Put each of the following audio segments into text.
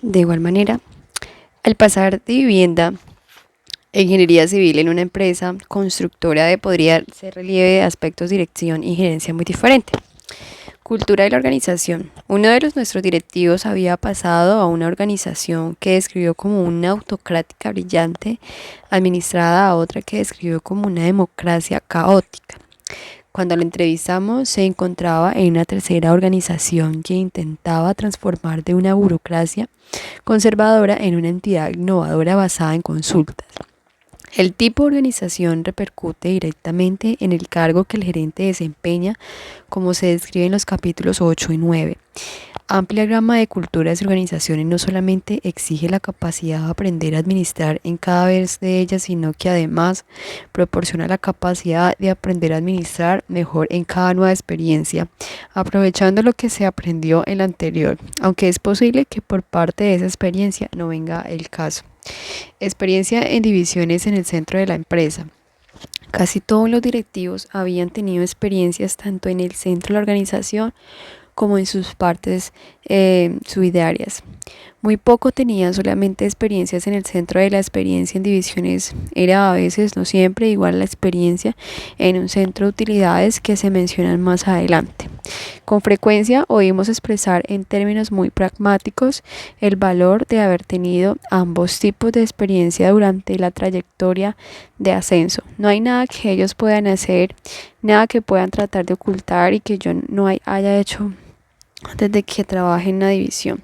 De igual manera, al pasar de vivienda a ingeniería civil en una empresa constructora podría ser relieve de aspectos de dirección y gerencia muy diferente. Cultura de la organización. Uno de nuestros directivos había pasado a una organización que describió como una autocrática brillante, administrada a otra que describió como una democracia caótica. Cuando lo entrevistamos, se encontraba en una tercera organización que intentaba transformar de una burocracia conservadora en una entidad innovadora basada en consultas. El tipo de organización repercute directamente en el cargo que el gerente desempeña, como se describe en los capítulos 8 y 9. Amplia gama de culturas y organizaciones no solamente exige la capacidad de aprender a administrar en cada vez de ellas, sino que además proporciona la capacidad de aprender a administrar mejor en cada nueva experiencia, aprovechando lo que se aprendió en la anterior, aunque es posible que por parte de esa experiencia no venga el caso. Experiencia en divisiones en el centro de la empresa. Casi todos los directivos habían tenido experiencias tanto en el centro de la organización como en sus partes subsidiarias. Muy poco tenían solamente experiencias en el centro de la experiencia en divisiones. Era a veces, no siempre, igual la experiencia en un centro de utilidades que se mencionan más adelante. Con frecuencia oímos expresar en términos muy pragmáticos el valor de haber tenido ambos tipos de experiencia durante la trayectoria de ascenso. No hay nada que ellos puedan hacer, nada que puedan tratar de ocultar y que yo no haya hecho desde que trabajé en la división.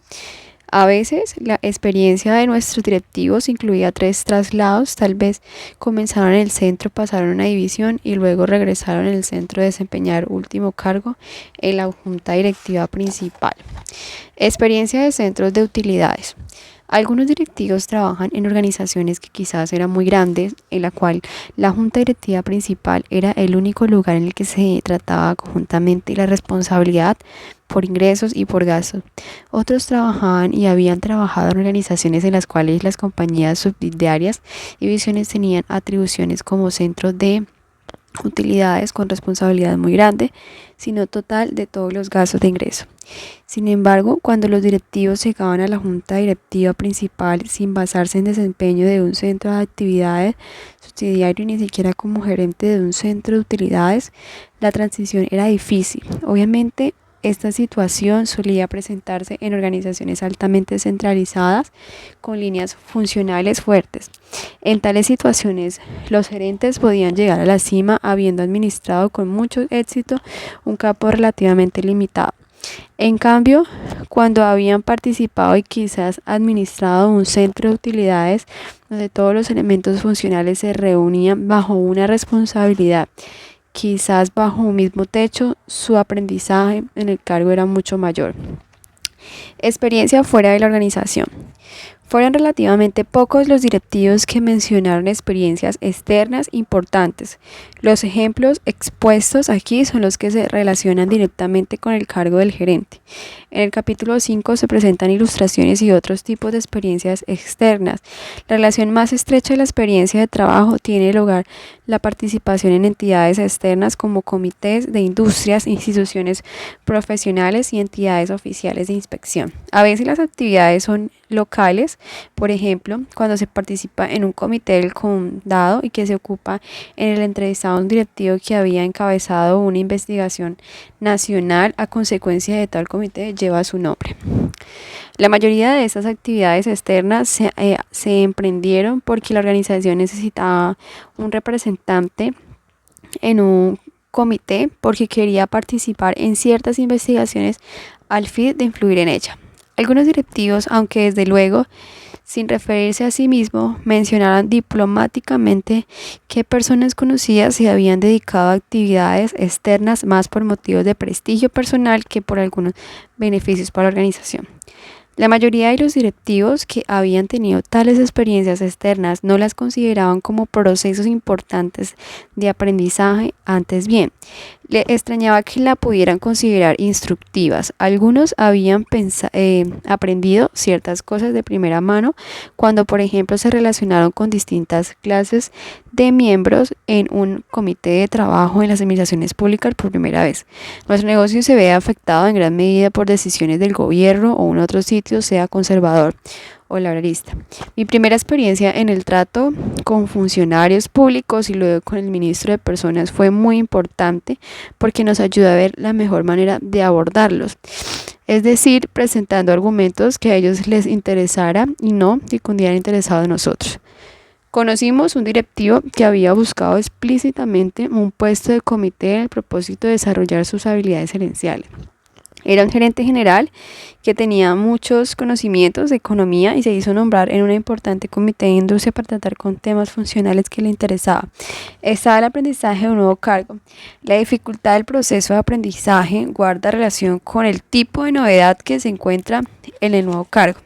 A veces la experiencia de nuestros directivos incluía 3 traslados, tal vez comenzaron en el centro, pasaron a una división y luego regresaron en el centro a desempeñar último cargo en la junta directiva principal. Experiencia de centros de utilidades. Algunos directivos trabajan en organizaciones que quizás eran muy grandes, en la cual la junta directiva principal era el único lugar en el que se trataba conjuntamente la responsabilidad por ingresos y por gastos. Otros trabajaban y habían trabajado en organizaciones en las cuales las compañías subsidiarias y divisiones tenían atribuciones como centros de utilidades con responsabilidad muy grande, sino total de todos los gastos de ingreso. Sin embargo, cuando los directivos llegaban a la junta directiva principal sin basarse en desempeño de un centro de actividades subsidiario ni siquiera como gerente de un centro de utilidades, la transición era difícil. Obviamente, esta situación solía presentarse en organizaciones altamente centralizadas con líneas funcionales fuertes. En tales situaciones, los gerentes podían llegar a la cima habiendo administrado con mucho éxito un campo relativamente limitado. En cambio, cuando habían participado y quizás administrado un centro de utilidades donde todos los elementos funcionales se reunían bajo una responsabilidad, quizás bajo un mismo techo, su aprendizaje en el cargo era mucho mayor. Experiencia fuera de la organización. Fueron relativamente pocos los directivos que mencionaron experiencias externas importantes. Los ejemplos expuestos aquí son los que se relacionan directamente con el cargo del gerente. En el capítulo 5 se presentan ilustraciones y otros tipos de experiencias externas. La relación más estrecha de la experiencia de trabajo tiene lugar la participación en entidades externas como comités de industrias, instituciones profesionales y entidades oficiales de inspección. A veces las actividades son locales, por ejemplo, cuando se participa en un comité del condado y que se ocupa en el entrevistado un directivo que había encabezado una investigación nacional a consecuencia de tal comité lleva su nombre. La mayoría de estas actividades externas se emprendieron porque la organización necesitaba un representante en un comité porque quería participar en ciertas investigaciones al fin de influir en ella. Algunos directivos, aunque desde luego sin referirse a sí mismo, mencionaron diplomáticamente que personas conocidas se habían dedicado a actividades externas más por motivos de prestigio personal que por algunos beneficios para la organización. La mayoría de los directivos que habían tenido tales experiencias externas no las consideraban como procesos importantes de aprendizaje, antes bien, Le extrañaba que la pudieran considerar instructivas. Algunos habían aprendido ciertas cosas de primera mano cuando, por ejemplo, se relacionaron con distintas clases de miembros en un comité de trabajo en las administraciones públicas por primera vez. Nuestro negocio se ve afectado en gran medida por decisiones del gobierno o un otro sitio, sea conservador o laboralista. Mi primera experiencia en el trato con funcionarios públicos y luego con el ministro de Personas fue muy importante porque nos ayuda a ver la mejor manera de abordarlos. Es decir, presentando argumentos que a ellos les interesara y no difundieran interesado en nosotros. Conocimos un directivo que había buscado explícitamente un puesto de comité en el propósito de desarrollar sus habilidades gerenciales. Era un gerente general que tenía muchos conocimientos de economía y se hizo nombrar en un importante comité de industria para tratar con temas funcionales que le interesaban. Estaba el aprendizaje de un nuevo cargo. La dificultad del proceso de aprendizaje guarda relación con el tipo de novedad que se encuentra en el nuevo cargo.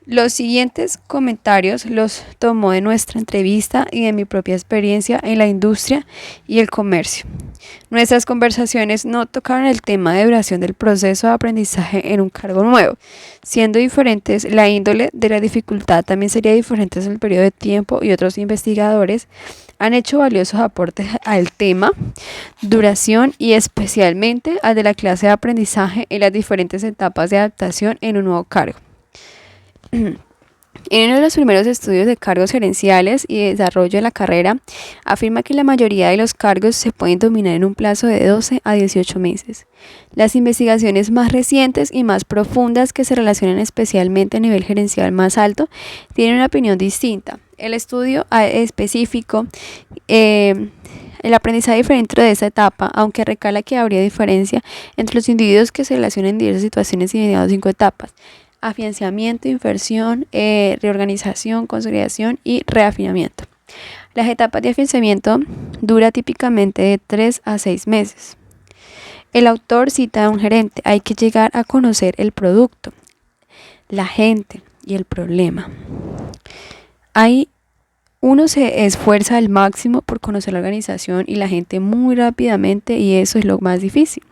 Los siguientes comentarios los tomó de nuestra entrevista y de mi propia experiencia en la industria y el comercio. Nuestras conversaciones no tocaron el tema de duración del proceso de aprendizaje en un cargo nuevo. Siendo diferentes, la índole de la dificultad también sería diferente en el periodo de tiempo y otros investigadores han hecho valiosos aportes al tema, duración y especialmente al de la clase de aprendizaje en las diferentes etapas de adaptación en un nuevo cargo. En uno de los primeros estudios de cargos gerenciales y de desarrollo de la carrera, afirma que la mayoría de los cargos se pueden dominar en un plazo de 12 a 18 meses. Las investigaciones más recientes y más profundas que se relacionan especialmente a nivel gerencial más alto tienen una opinión distinta. El estudio específico el aprendizaje diferente de esa etapa, aunque recala que habría diferencia entre los individuos que se relacionan en diversas situaciones y mediados 5 etapas. Afianzamiento, inversión, reorganización, consolidación y reafinamiento. Las etapas de afianzamiento duran típicamente de 3 a 6 meses. El autor cita a un gerente: hay que llegar a conocer el producto, la gente y el problema. Uno se esfuerza al máximo por conocer la organización y la gente muy rápidamente y eso es lo más difícil.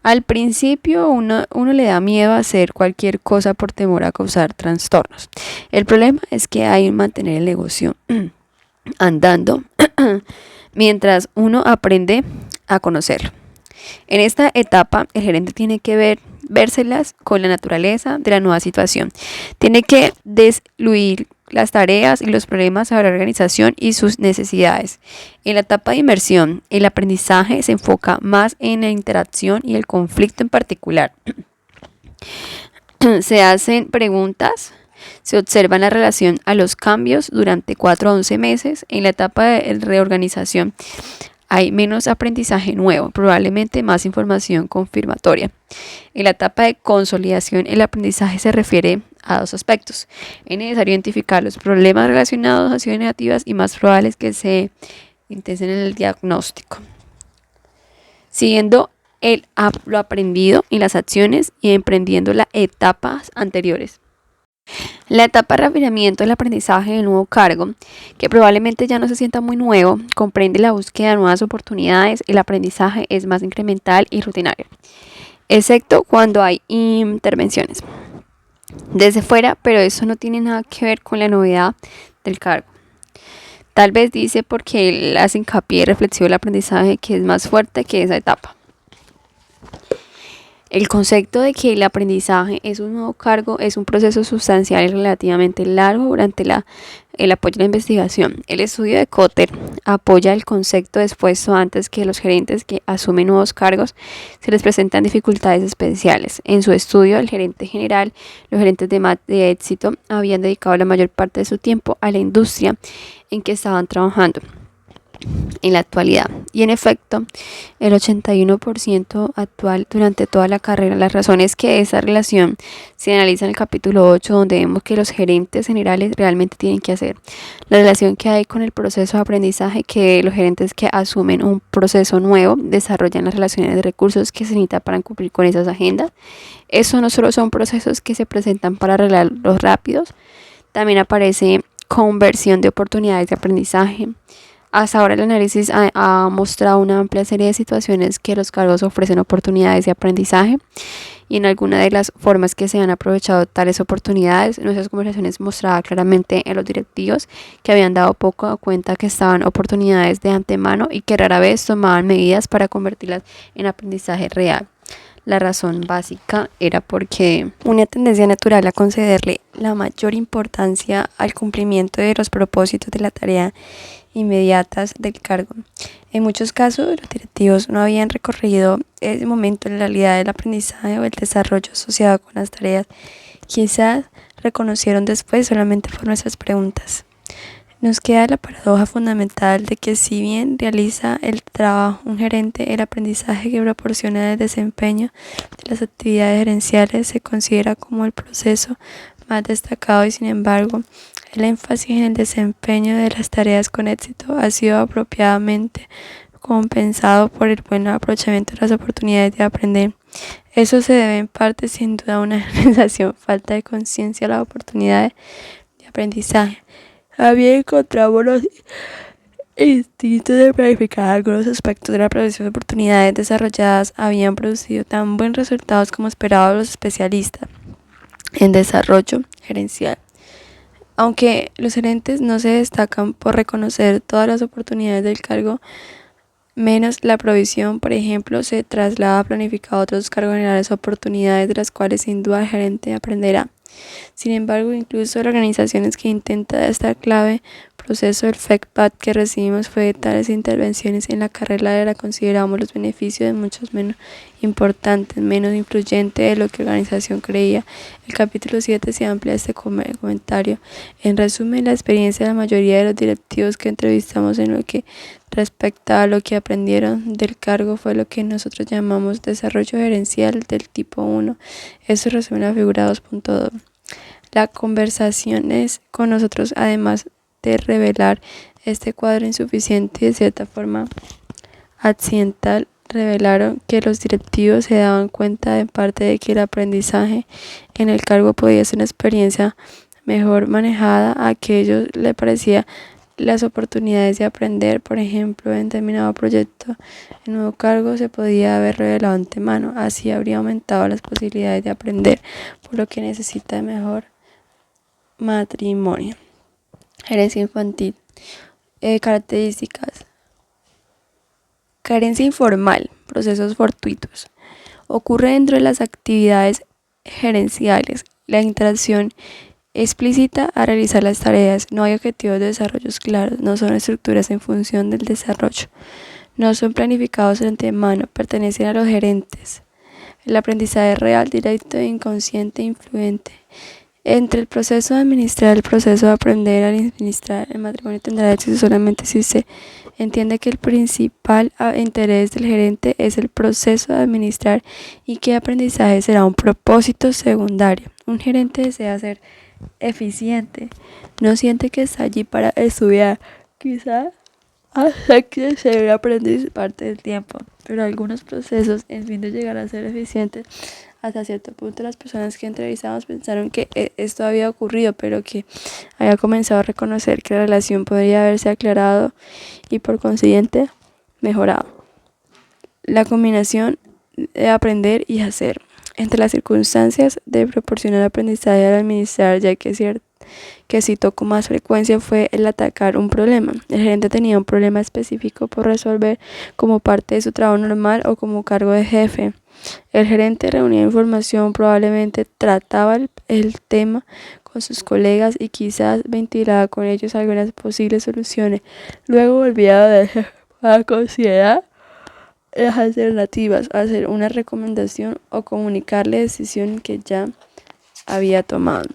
Al principio uno le da miedo a hacer cualquier cosa por temor a causar trastornos. El problema es que hay que mantener el negocio andando mientras uno aprende a conocerlo. En esta etapa el gerente tiene que vérselas con la naturaleza de la nueva situación. Tiene que desluir las tareas y los problemas a la organización y sus necesidades. En la etapa de inmersión, el aprendizaje se enfoca más en la interacción y el conflicto en particular. Se hacen preguntas, se observa la relación a los cambios durante 4 a 11 meses. En la etapa de reorganización hay menos aprendizaje nuevo, probablemente más información confirmatoria. En la etapa de consolidación, el aprendizaje se refiere a 2 aspectos. Es necesario identificar los problemas relacionados a acciones negativas y más probables que se intenten en el diagnóstico. Siguiendo lo aprendido y las acciones y emprendiendo las etapas anteriores. La etapa de refinamiento del aprendizaje del nuevo cargo, que probablemente ya no se sienta muy nuevo, comprende la búsqueda de nuevas oportunidades. El aprendizaje es más incremental y rutinario, excepto cuando hay intervenciones desde fuera, pero eso no tiene nada que ver con la novedad del cargo. Tal vez dice porque él hace hincapié reflexivo el aprendizaje que es más fuerte que esa etapa. El concepto de que el aprendizaje es un nuevo cargo es un proceso sustancial y relativamente largo durante el apoyo a la investigación. El estudio de Kotter apoya el concepto expuesto antes que los gerentes que asumen nuevos cargos se les presentan dificultades especiales. En su estudio, el gerente general, los gerentes de éxito habían dedicado la mayor parte de su tiempo a la industria en que estaban trabajando en la actualidad, y en efecto el 81% actual durante toda la carrera. Las razones que esa relación se analiza en el capítulo 8, donde vemos que los gerentes generales realmente tienen que hacer. La relación que hay con el proceso de aprendizaje, que los gerentes que asumen un proceso nuevo desarrollan las relaciones de recursos que se necesitan para cumplir con esas agendas. Eso no solo son procesos que se presentan para arreglar los rápidos, también aparece conversión de oportunidades de aprendizaje, Hasta ahora el análisis ha mostrado una amplia serie de situaciones que los cargos ofrecen oportunidades de aprendizaje y en alguna de las formas que se han aprovechado tales oportunidades. Nuestras conversaciones mostraban claramente en los directivos que habían dado poco cuenta que estaban oportunidades de antemano y que rara vez tomaban medidas para convertirlas en aprendizaje real. La razón básica era porque una tendencia natural a concederle la mayor importancia al cumplimiento de los propósitos de la tarea inmediatas del cargo. En muchos casos, los directivos no habían recorrido ese momento en la realidad del aprendizaje o el desarrollo asociado con las tareas. Quizás reconocieron después solamente por nuestras preguntas. Nos queda la paradoja fundamental de que si bien realiza el trabajo un gerente, el aprendizaje que proporciona el desempeño de las actividades gerenciales se considera como el proceso más destacado y sin embargo el énfasis en el desempeño de las tareas con éxito ha sido apropiadamente compensado por el buen aprovechamiento de las oportunidades de aprender. Eso se debe en parte sin duda a una falta de conciencia de las oportunidades de aprendizaje. Había encontrado los instintos de planificar algunos aspectos de la prevención de oportunidades desarrolladas habían producido tan buenos resultados como esperaban los especialistas en desarrollo gerencial. Aunque los gerentes no se destacan por reconocer todas las oportunidades del cargo, menos la provisión, por ejemplo, se traslada a planificar otros cargos generales oportunidades de las cuales sin duda el gerente aprenderá. Sin embargo, incluso las organizaciones que intentan esta clave proceso del feedback que recibimos fue de tales intervenciones en la carrera la consideramos los beneficios de muchos menos importantes, menos influyentes de lo que la organización creía. El capítulo 7 se amplía este comentario. En resumen, la experiencia de la mayoría de los directivos que entrevistamos en lo que respecta a lo que aprendieron del cargo fue lo que nosotros llamamos desarrollo gerencial del tipo 1. Eso resume la figura 2.2. Las conversaciones con nosotros, además de revelar este cuadro insuficiente y de cierta forma accidental, revelaron que los directivos se daban cuenta en parte de que el aprendizaje en el cargo podía ser una experiencia mejor manejada a que a ellos les parecía las oportunidades de aprender. Por ejemplo, en determinado proyecto, el nuevo cargo se podía haber revelado antemano, así habría aumentado las posibilidades de aprender, por lo que necesita de mejor matrimonio. Gerencia infantil. Características. Carencia informal, procesos fortuitos. Ocurre dentro de las actividades gerenciales. La interacción explícita a realizar las tareas. No hay objetivos de desarrollo claros. No son estructuras en función del desarrollo. No son planificados de antemano. Pertenecen a los gerentes. El aprendizaje real, directo, inconsciente e influente. Entre el proceso de administrar y el proceso de aprender a administrar, el matrimonio tendrá éxito solamente si se entiende que el principal interés del gerente es el proceso de administrar y que el aprendizaje será un propósito secundario. Un gerente desea ser eficiente, no siente que está allí para estudiar, quizás hasta que se debe aprender parte del tiempo, pero algunos procesos, en fin de llegar a ser eficientes, hasta cierto punto las personas que entrevistamos pensaron que esto había ocurrido, pero que había comenzado a reconocer que la relación podría haberse aclarado y por consiguiente mejorado. La combinación de aprender y hacer. Entre las circunstancias de proporcionar aprendizaje al administrar, ya que es cierto que citó con más frecuencia fue el atacar un problema. El gerente tenía un problema específico por resolver como parte de su trabajo normal o como cargo de jefe. El gerente reunía información, probablemente trataba el tema con sus colegas y quizás ventilaba con ellos algunas posibles soluciones. Luego volvía a considerar las alternativas, hacer una recomendación o comunicar la decisión que ya había tomado.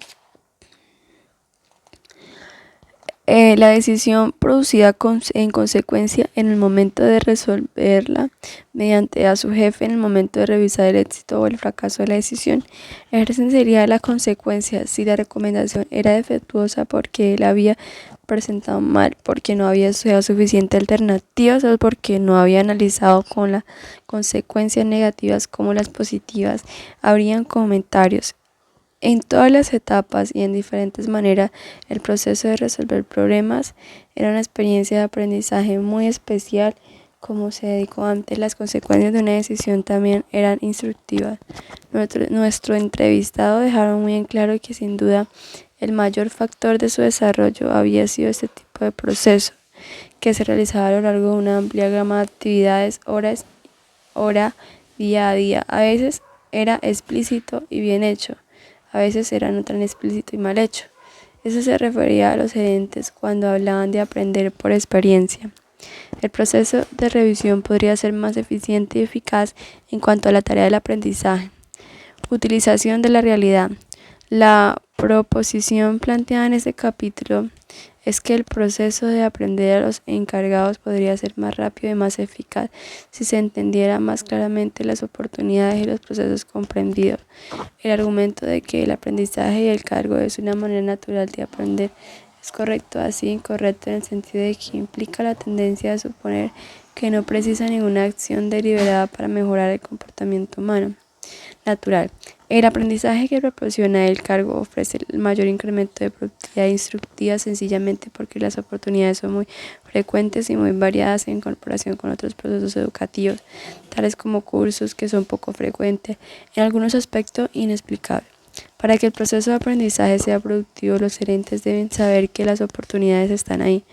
La decisión producida en consecuencia en el momento de resolverla mediante a su jefe en el momento de revisar el éxito o el fracaso de la decisión. Esa sería la consecuencia si la recomendación era defectuosa porque él había presentado mal, porque no había estudiado suficientes alternativas o porque no había analizado con las consecuencias negativas como las positivas. Habrían comentarios. En todas las etapas y en diferentes maneras, el proceso de resolver problemas era una experiencia de aprendizaje muy especial. Como se dedicó antes, las consecuencias de una decisión también eran instructivas. Nuestro entrevistado dejaron muy en claro que sin duda el mayor factor de su desarrollo había sido este tipo de proceso, que se realizaba a lo largo de una amplia gama de actividades, día a día. A veces era explícito y bien hecho, a veces era no tan explícito y mal hecho. Eso se refería a los gerentes cuando hablaban de aprender por experiencia. El proceso de revisión podría ser más eficiente y eficaz en cuanto a la tarea del aprendizaje. Utilización de la realidad. La proposición planteada en este capítulo es que el proceso de aprender a los encargados podría ser más rápido y más eficaz si se entendiera más claramente las oportunidades y los procesos comprendidos. El argumento de que el aprendizaje y el cargo es una manera natural de aprender es correcto, así incorrecto en el sentido de que implica la tendencia a suponer que no precisa ninguna acción deliberada para mejorar el comportamiento humano natural. El aprendizaje que proporciona el cargo ofrece el mayor incremento de productividad instructiva sencillamente porque las oportunidades son muy frecuentes y muy variadas en comparación con otros procesos educativos, tales como cursos que son poco frecuentes, en algunos aspectos inexplicables. Para que el proceso de aprendizaje sea productivo, los gerentes deben saber que las oportunidades están ahí.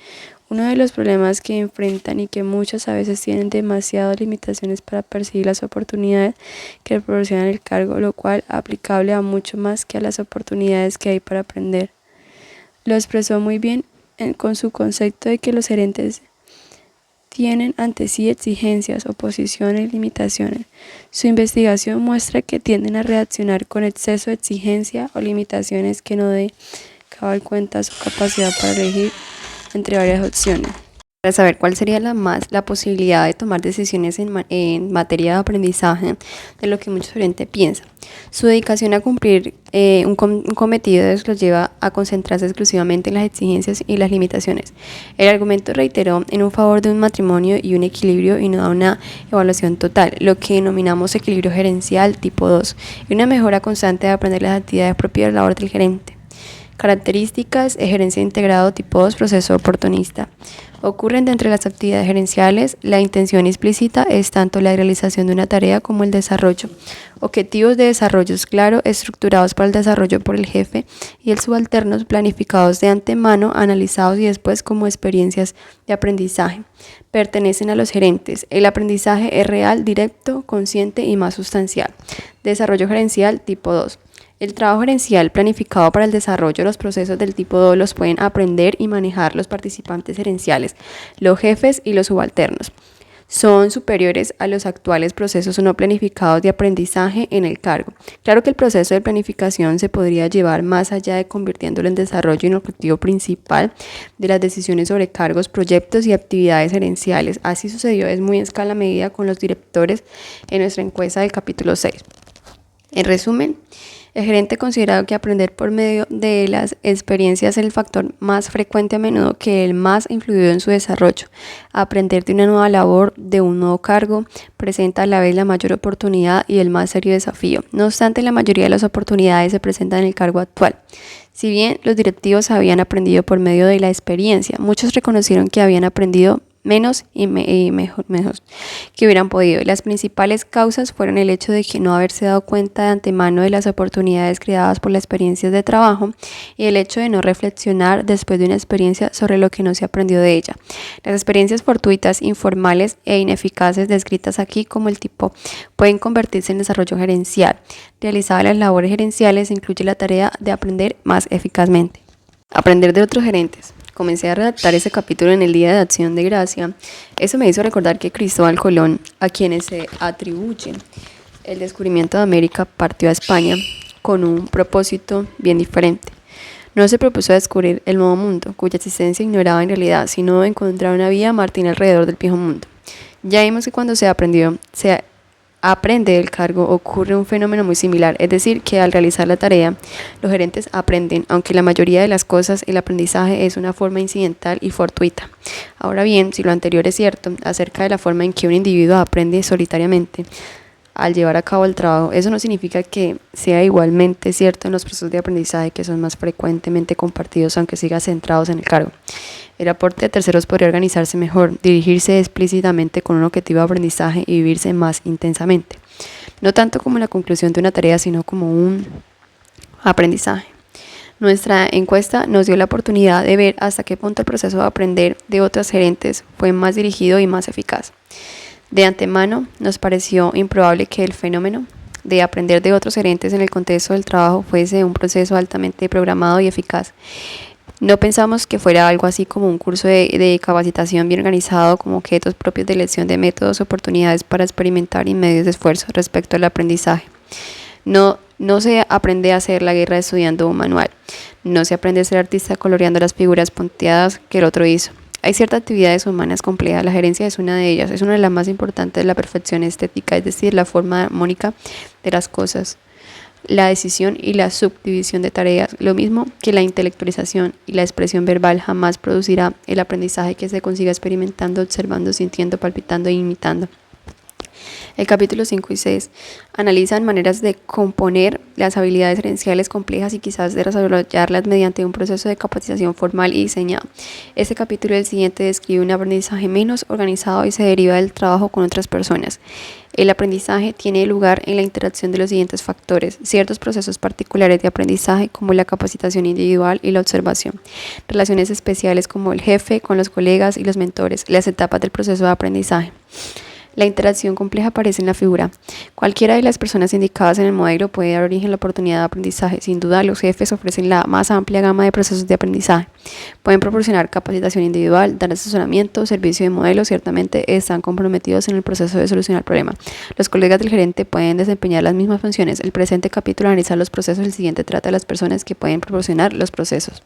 Uno de los problemas que enfrentan y que muchas a veces tienen demasiadas limitaciones para percibir las oportunidades que proporciona el cargo, lo cual es aplicable a mucho más que a las oportunidades que hay para aprender. Lo expresó muy bien con su concepto de que los gerentes tienen ante sí exigencias, oposiciones, limitaciones. Su investigación muestra que tienden a reaccionar con exceso de exigencia o limitaciones que no den cabal cuenta de su capacidad para elegir entre varias opciones. Para saber cuál sería la posibilidad de tomar decisiones en materia de aprendizaje, de lo que mucha gente piensa. Su dedicación a cumplir un cometido los lleva a concentrarse exclusivamente en las exigencias y las limitaciones. El argumento reiteró en un favor de un matrimonio y un equilibrio y no da una evaluación total, lo que denominamos equilibrio gerencial tipo 2, y una mejora constante de aprender las actividades propias de la labor del gerente. Características: gerencia integrado tipo 2, proceso oportunista. Ocurren de entre las actividades gerenciales, la intención explícita es tanto la realización de una tarea como el desarrollo. Objetivos de desarrollo claros, estructurados para el desarrollo por el jefe y el subalterno, planificados de antemano, analizados y después como experiencias de aprendizaje. Pertenecen a los gerentes. El aprendizaje es real, directo, consciente y más sustancial. Desarrollo gerencial tipo 2. El trabajo gerencial planificado para el desarrollo de los procesos del tipo 2 los pueden aprender y manejar los participantes gerenciales, los jefes y los subalternos. Son superiores a los actuales procesos no planificados de aprendizaje en el cargo. Claro que el proceso de planificación se podría llevar más allá de convirtiéndolo en desarrollo y en objetivo principal de las decisiones sobre cargos, proyectos y actividades gerenciales. Así sucedió, es muy en escala medida con los directores en nuestra encuesta del capítulo 6. En resumen, el gerente considera que aprender por medio de las experiencias es el factor más frecuente a menudo que el más influido en su desarrollo. Aprender de una nueva labor, de un nuevo cargo, presenta a la vez la mayor oportunidad y el más serio desafío. No obstante, la mayoría de las oportunidades se presentan en el cargo actual. Si bien los directivos habían aprendido por medio de la experiencia, muchos reconocieron que habían aprendido menos y mejor que hubieran podido. Las principales causas fueron el hecho de que no haberse dado cuenta de antemano de las oportunidades creadas por las experiencias de trabajo y el hecho de no reflexionar después de una experiencia sobre lo que no se aprendió de ella. Las experiencias fortuitas, informales e ineficaces descritas aquí como el tipo pueden convertirse en desarrollo gerencial. Realizadas las labores gerenciales incluye la tarea de aprender más eficazmente. Aprender de otros gerentes. Comencé a redactar ese capítulo en el Día de Acción de Gracia. Eso me hizo recordar que Cristóbal Colón, a quienes se atribuye el descubrimiento de América, partió a España con un propósito bien diferente. No se propuso descubrir el nuevo mundo, cuya existencia ignoraba en realidad, sino encontrar una vía martina alrededor del viejo mundo. Ya vimos que cuando se aprende el cargo ocurre un fenómeno muy similar, es decir, que al realizar la tarea, los gerentes aprenden, aunque la mayoría de las cosas el aprendizaje es una forma incidental y fortuita. Ahora bien, si lo anterior es cierto acerca de la forma en que un individuo aprende solitariamente, al llevar a cabo el trabajo. Eso no significa que sea igualmente cierto en los procesos de aprendizaje que son más frecuentemente compartidos, aunque siga centrados en el cargo. El aporte de terceros podría organizarse mejor, dirigirse explícitamente con un objetivo de aprendizaje y vivirse más intensamente. No tanto como la conclusión de una tarea, sino como un aprendizaje. Nuestra encuesta nos dio la oportunidad de ver hasta qué punto el proceso de aprender de otros gerentes fue más dirigido y más eficaz. De antemano, nos pareció improbable que el fenómeno de aprender de otros gerentes en el contexto del trabajo fuese un proceso altamente programado y eficaz. No pensamos que fuera algo así como un curso de capacitación bien organizado, con objetos propios de elección de métodos, oportunidades para experimentar y medios de esfuerzo respecto al aprendizaje. No se aprende a hacer la guerra estudiando un manual. No se aprende a ser artista coloreando las figuras punteadas que el otro hizo. Hay ciertas actividades humanas complejas, la gerencia es una de ellas, es una de las más importantes de la perfección estética, es decir, la forma armónica de las cosas, la decisión y la subdivisión de tareas, lo mismo que la intelectualización y la expresión verbal jamás producirá el aprendizaje que se consiga experimentando, observando, sintiendo, palpitando e imitando. El capítulo 5 y 6 analizan maneras de componer las habilidades gerenciales complejas y quizás de desarrollarlas mediante un proceso de capacitación formal y diseñado. Este capítulo y el siguiente describe un aprendizaje menos organizado y se deriva del trabajo con otras personas. El aprendizaje tiene lugar en la interacción de los siguientes factores: ciertos procesos particulares de aprendizaje como la capacitación individual y la observación, relaciones especiales como el jefe con los colegas y los mentores, las etapas del proceso de aprendizaje. La interacción compleja aparece en la figura. Cualquiera de las personas indicadas en el modelo puede dar origen a la oportunidad de aprendizaje. Sin duda, los jefes ofrecen la más amplia gama de procesos de aprendizaje. Pueden proporcionar capacitación individual, dar asesoramiento, servicio de modelo, ciertamente están comprometidos en el proceso de solucionar el problema. Los colegas del gerente pueden desempeñar las mismas funciones. El presente capítulo analiza los procesos, el siguiente trata de las personas que pueden proporcionar los procesos.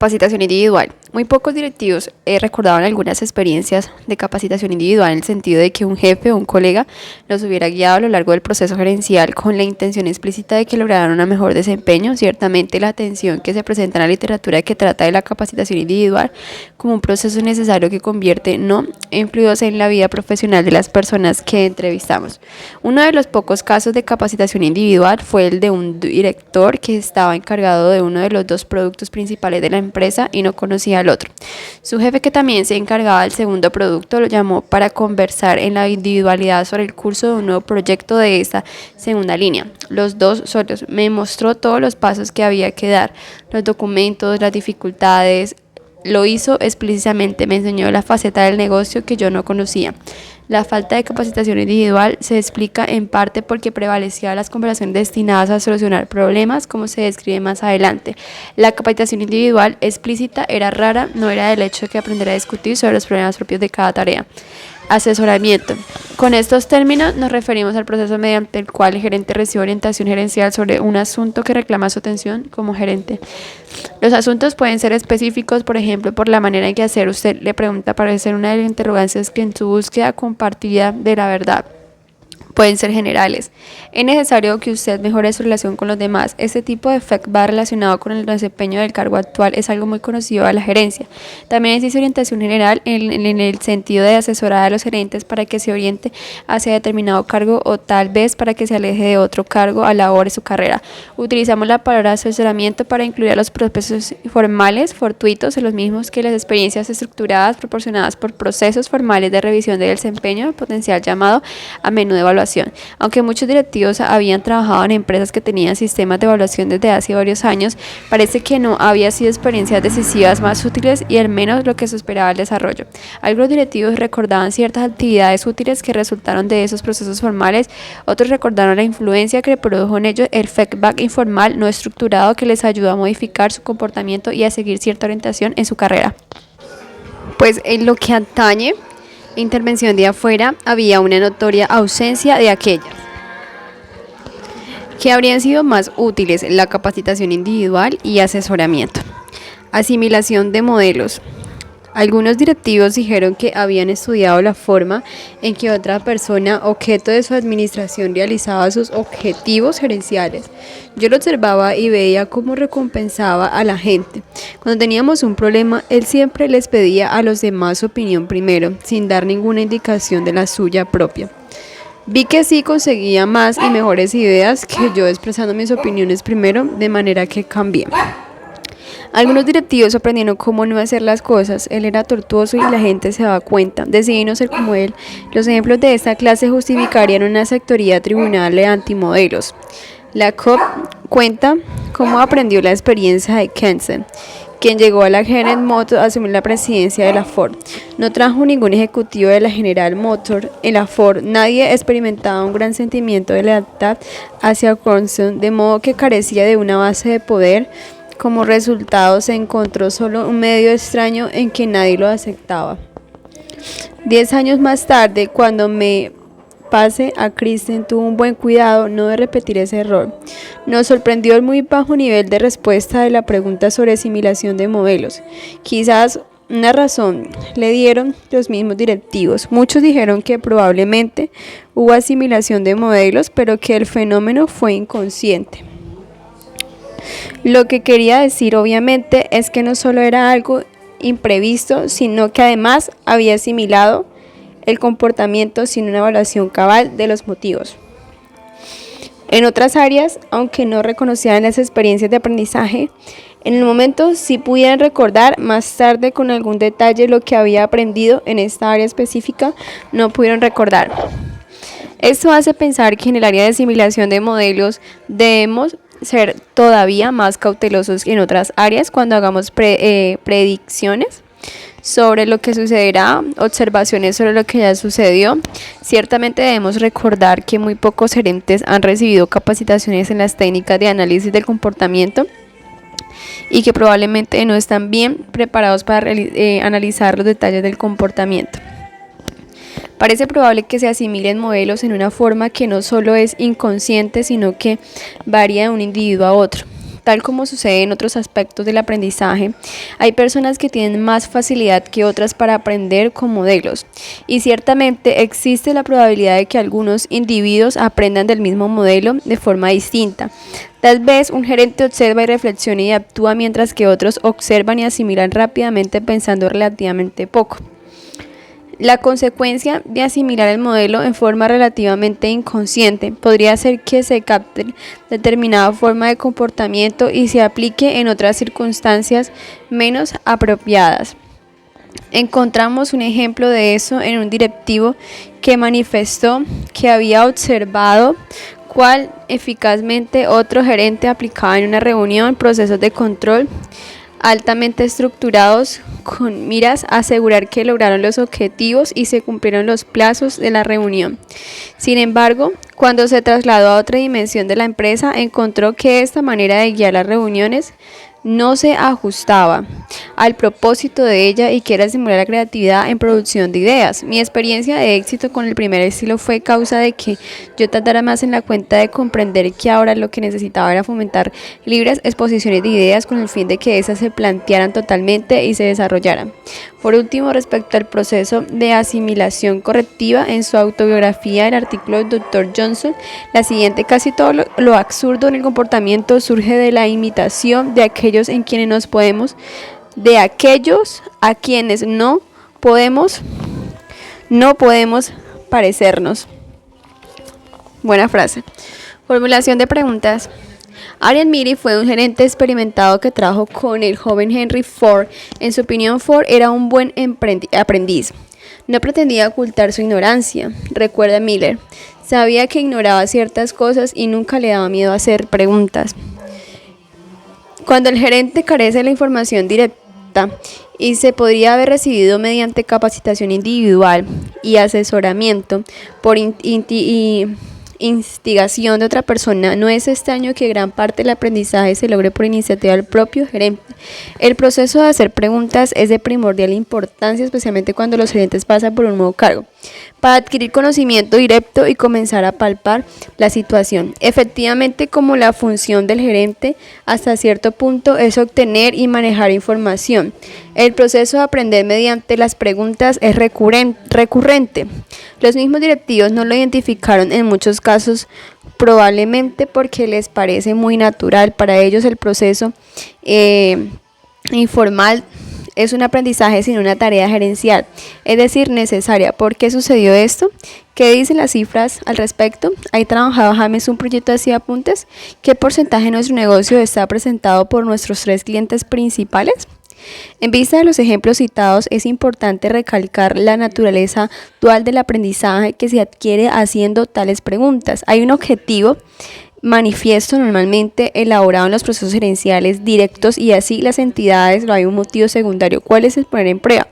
Capacitación individual. Muy pocos directivos recordaban algunas experiencias de capacitación individual en el sentido de que un jefe o un colega los hubiera guiado a lo largo del proceso gerencial con la intención explícita de que lograran un mejor desempeño. Ciertamente la atención que se presenta en la literatura que trata de la capacitación individual como un proceso necesario que convierte no en fluidos en la vida profesional de las personas que entrevistamos. Uno de los pocos casos de capacitación individual fue el de un director que estaba encargado de uno de los dos productos principales de la empresa y no conocía al otro. Su jefe, que también se encargaba del segundo producto, lo llamó para conversar en la individualidad sobre el curso de un nuevo proyecto de esta segunda línea. Los dos solos. Me mostró todos los pasos que había que dar, los documentos, las dificultades. Lo hizo explícitamente, me enseñó la faceta del negocio que yo no conocía. La falta de capacitación individual se explica en parte porque prevalecían las conversaciones destinadas a solucionar problemas, como se describe más adelante. La capacitación individual explícita era rara, no era del hecho de que aprendiera a discutir sobre los problemas propios de cada tarea. Asesoramiento. Con estos términos nos referimos al proceso mediante el cual el gerente recibe orientación gerencial sobre un asunto que reclama su atención como gerente. Los asuntos pueden ser específicos, por ejemplo, por la manera en que hacer usted le pregunta para hacer una de las interrogantes que en su búsqueda compartida de la verdad. Pueden ser generales. Es necesario que usted mejore su relación con los demás. Este tipo de feedback relacionado con el desempeño del cargo actual es algo muy conocido a la gerencia. También existe orientación general en el sentido de asesorar a los gerentes para que se oriente hacia determinado cargo o tal vez para que se aleje de otro cargo a la hora de su carrera. Utilizamos la palabra asesoramiento para incluir a los procesos formales, fortuitos, los mismos que las experiencias estructuradas proporcionadas por procesos formales de revisión del desempeño potencial llamado a menú de evaluación. Aunque muchos directivos habían trabajado en empresas que tenían sistemas de evaluación desde hace varios años, parece que no había sido experiencias decisivas más útiles y al menos lo que se esperaba el desarrollo. Algunos directivos recordaban ciertas actividades útiles que resultaron de esos procesos formales, otros recordaron la influencia que produjo en ellos el feedback informal no estructurado que les ayudó a modificar su comportamiento y a seguir cierta orientación en su carrera. Pues en lo que atañe intervención de afuera, había una notoria ausencia de aquellas que habrían sido más útiles: la capacitación individual y asesoramiento. Asimilación de modelos. Algunos directivos dijeron que habían estudiado la forma en que otra persona, objeto de su administración, realizaba sus objetivos gerenciales. Yo lo observaba y veía cómo recompensaba a la gente. Cuando teníamos un problema, él siempre les pedía a los demás su opinión primero, sin dar ninguna indicación de la suya propia. Vi que sí conseguía más y mejores ideas que yo expresando mis opiniones primero, de manera que cambié. Algunos directivos aprendieron cómo no hacer las cosas. Él era tortuoso y la gente se daba cuenta. Decidí no ser como él. Los ejemplos de esta clase justificarían una sectoría tribunal de antimodelos. La COP cuenta cómo aprendió la experiencia de Kensen, quien llegó a la General Motors a asumir la presidencia de la Ford. No trajo ningún ejecutivo de la General Motors en la Ford. Nadie experimentaba un gran sentimiento de lealtad hacia Kensen, de modo que carecía de una base de poder. Como resultado se encontró solo un medio extraño en que nadie lo aceptaba. 10 años más tarde, cuando me pasé a Kristen, tuvo un buen cuidado no de repetir ese error. Nos sorprendió el muy bajo nivel de respuesta de la pregunta sobre asimilación de modelos. Quizás una razón le dieron los mismos directivos. Muchos dijeron que probablemente hubo asimilación de modelos, pero que el fenómeno fue inconsciente. Lo que quería decir obviamente es que no solo era algo imprevisto, sino que además había asimilado el comportamiento sin una evaluación cabal de los motivos. En otras áreas, aunque no reconocían las experiencias de aprendizaje, en el momento sí pudieran recordar más tarde con algún detalle lo que había aprendido en esta área específica, no pudieron recordar. Esto hace pensar que en el área de asimilación de modelos debemos ser todavía más cautelosos que en otras áreas cuando hagamos predicciones sobre lo que sucederá, observaciones sobre lo que ya sucedió. Ciertamente debemos recordar que muy pocos gerentes han recibido capacitaciones en las técnicas de análisis del comportamiento y que probablemente no están bien preparados para analizar los detalles del comportamiento. Parece probable que se asimilen modelos en una forma que no solo es inconsciente, sino que varía de un individuo a otro. Tal como sucede en otros aspectos del aprendizaje, hay personas que tienen más facilidad que otras para aprender con modelos, y ciertamente existe la probabilidad de que algunos individuos aprendan del mismo modelo de forma distinta. Tal vez un gerente observa y reflexiona y actúa, mientras que otros observan y asimilan rápidamente pensando relativamente poco. La consecuencia de asimilar el modelo en forma relativamente inconsciente podría ser que se capte determinada forma de comportamiento y se aplique en otras circunstancias menos apropiadas. Encontramos un ejemplo de eso en un directivo que manifestó que había observado cuál eficazmente otro gerente aplicaba en una reunión procesos de control altamente estructurados con miras a asegurar que lograron los objetivos y se cumplieron los plazos de la reunión. Sin embargo, cuando se trasladó a otra dimensión de la empresa, encontró que esta manera de guiar las reuniones no se ajustaba al propósito de ella y que era estimular la creatividad en producción de ideas. Mi experiencia de éxito con el primer estilo fue causa de que yo tardara más en la cuenta de comprender que ahora lo que necesitaba era fomentar libres exposiciones de ideas con el fin de que esas se plantearan totalmente y se desarrollaran. Por último, respecto al proceso de asimilación correctiva, en su autobiografía, el artículo del Dr. Johnson, la siguiente: casi todo lo absurdo en el comportamiento surge de la imitación de aquellos en quienes nos podemos, de aquellos a quienes no podemos parecernos. Buena frase. Formulación de preguntas. Arian Mealy fue un gerente experimentado que trabajó con el joven Henry Ford. En su opinión, Ford era un buen aprendiz. No pretendía ocultar su ignorancia, recuerda Miller. Sabía que ignoraba ciertas cosas y nunca le daba miedo a hacer preguntas. Cuando el gerente carece de la información directa y se podría haber recibido mediante capacitación individual y asesoramiento por instigación de otra persona, no es extraño que gran parte del aprendizaje se logre por iniciativa del propio gerente. El proceso de hacer preguntas es de primordial importancia, especialmente cuando los gerentes pasan por un nuevo cargo, para adquirir conocimiento directo y comenzar a palpar la situación. Efectivamente, como la función del gerente hasta cierto punto es obtener y manejar información, el proceso de aprender mediante las preguntas es recurrente. Los mismos directivos no lo identificaron en muchos casos, probablemente porque les parece muy natural. Para ellos el proceso informal es un aprendizaje sino una tarea gerencial, es decir, necesaria. ¿Por qué sucedió esto? ¿Qué dicen las cifras al respecto? ¿Ha trabajado James un proyecto así de apuntes? ¿Qué porcentaje de nuestro negocio está presentado por nuestros 3 clientes principales? En vista de los ejemplos citados, es importante recalcar la naturaleza dual del aprendizaje que se adquiere haciendo tales preguntas. Hay un objetivo manifiesto normalmente elaborado en los procesos gerenciales directos y así las entidades no hay un motivo secundario. ¿Cuál es el poner en prueba?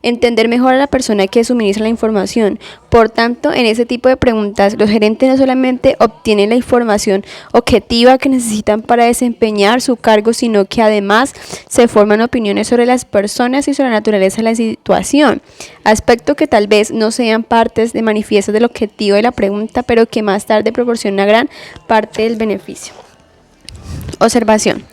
Entender mejor a la persona que suministra la información. Por tanto, en ese tipo de preguntas, los gerentes no solamente obtienen la información objetiva que necesitan para desempeñar su cargo, sino que además se forman opiniones sobre las personas y sobre la naturaleza de la situación, aspecto que tal vez no sean partes de manifiesto del objetivo de la pregunta, pero que más tarde proporciona gran parte del beneficio. Observación.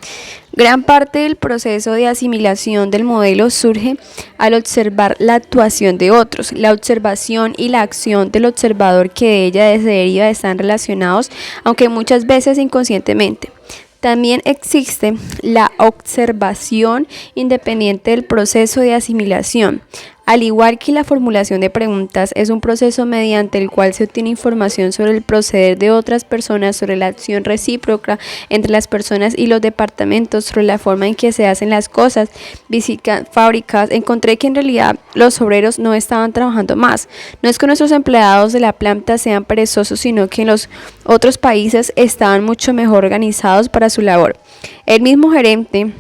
Gran parte del proceso de asimilación del modelo surge al observar la actuación de otros. La observación y la acción del observador que de ella se deriva están relacionados, aunque muchas veces inconscientemente. También existe la observación independiente del proceso de asimilación. Al igual que la formulación de preguntas, es un proceso mediante el cual se obtiene información sobre el proceder de otras personas, sobre la acción recíproca entre las personas y los departamentos, sobre la forma en que se hacen las cosas. Visité fábricas, encontré que en realidad los obreros no estaban trabajando más. No es que nuestros empleados de la planta sean perezosos, sino que en los otros países estaban mucho mejor organizados para su labor. El mismo gerente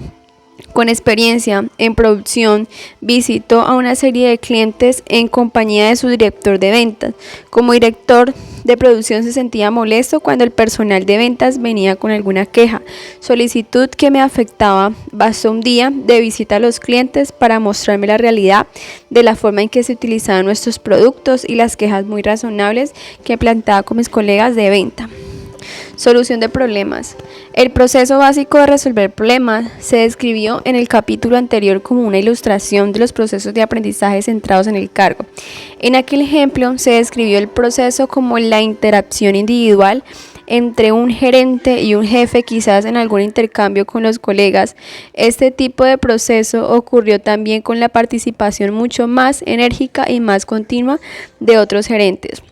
con experiencia en producción, visitó a una serie de clientes en compañía de su director de ventas. Como director de producción se sentía molesto cuando el personal de ventas venía con alguna queja, solicitud que me afectaba. Bastó un día de visita a los clientes para mostrarme la realidad de la forma en que se utilizaban nuestros productos y las quejas muy razonables que planteaba con mis colegas de venta. Solución de problemas. El proceso básico de resolver problemas se describió en el capítulo anterior como una ilustración de los procesos de aprendizaje centrados en el cargo. En aquel ejemplo se describió el proceso como la interacción individual entre un gerente y un jefe, quizás en algún intercambio con los colegas. Este tipo de proceso ocurrió también con la participación mucho más enérgica y más continua de otros gerentes.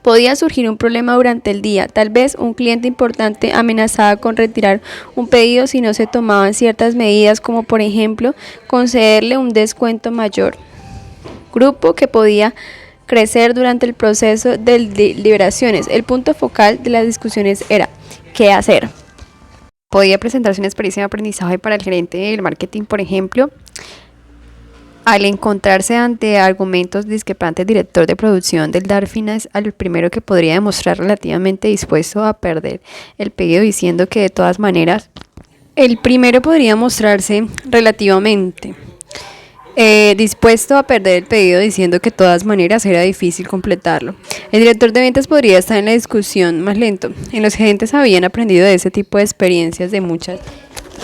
Podía surgir un problema durante el día, tal vez un cliente importante amenazaba con retirar un pedido si no se tomaban ciertas medidas, como por ejemplo concederle un descuento mayor. Grupo que podía crecer durante el proceso de deliberaciones. El punto focal de las discusiones era ¿qué hacer? Podía presentarse una experiencia de aprendizaje para el gerente del marketing, por ejemplo. Al encontrarse ante argumentos discrepantes, el director de producción del Darfin es al primero que podría demostrar relativamente dispuesto a perder el pedido, diciendo que de todas maneras, el primero podría mostrarse relativamente dispuesto a perder el pedido, diciendo que de todas maneras era difícil completarlo. El director de ventas podría estar en la discusión más lento. Los gerentes habían aprendido de ese tipo de experiencias de muchas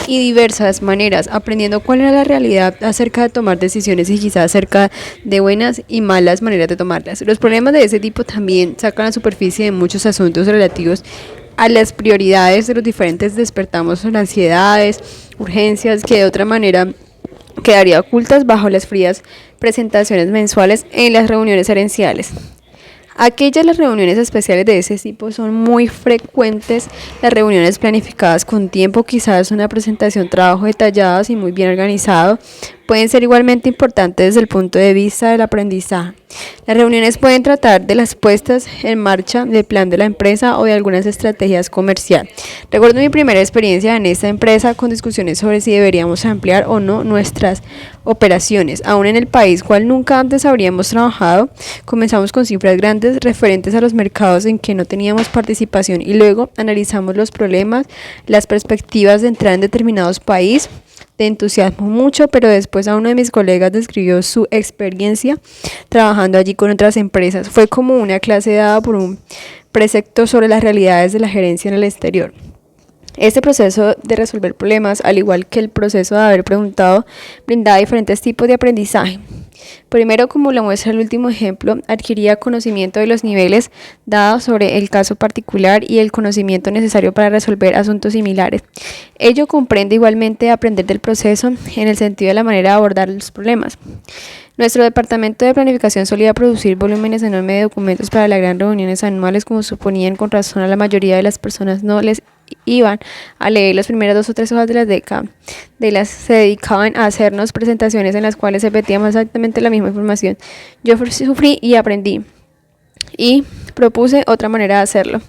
y diversas maneras, aprendiendo cuál era la realidad acerca de tomar decisiones y quizás acerca de buenas y malas maneras de tomarlas. Los problemas de ese tipo también sacan a la superficie de muchos asuntos relativos a las prioridades de los diferentes despertamos sobre ansiedades, urgencias que de otra manera quedarían ocultas bajo las frías presentaciones mensuales en las reuniones gerenciales. Las reuniones especiales de ese tipo son muy frecuentes, las reuniones planificadas con tiempo, quizás una presentación, trabajo detallado y muy bien organizado, pueden ser igualmente importantes desde el punto de vista del aprendizaje. Las reuniones pueden tratar de las puestas en marcha del plan de la empresa o de algunas estrategias comerciales. Recuerdo mi primera experiencia en esta empresa con discusiones sobre si deberíamos ampliar o no nuestras operaciones, aún en el país cual nunca antes habríamos trabajado. Comenzamos con cifras grandes referentes a los mercados en que no teníamos participación y luego analizamos los problemas, las perspectivas de entrar en determinados países. De entusiasmo mucho, pero después a uno de mis colegas describió su experiencia trabajando allí con otras empresas. Fue como una clase dada por un precepto sobre las realidades de la gerencia en el exterior. Este proceso de resolver problemas, al igual que el proceso de haber preguntado, brindaba diferentes tipos de aprendizaje. Primero, como lo muestra el último ejemplo, adquiría conocimiento de los niveles dados sobre el caso particular y el conocimiento necesario para resolver asuntos similares. Ello comprende igualmente aprender del proceso en el sentido de la manera de abordar los problemas. Nuestro departamento de planificación solía producir volúmenes enormes de documentos para las grandes reuniones anuales, como suponían con razón a la mayoría de las personas no les iban a leer las primeras 2 o 3 hojas de las décadas. Se dedicaban a hacernos presentaciones en las cuales repetíamos exactamente la misma información. Yo sufrí y aprendí y propuse otra manera de hacerlo.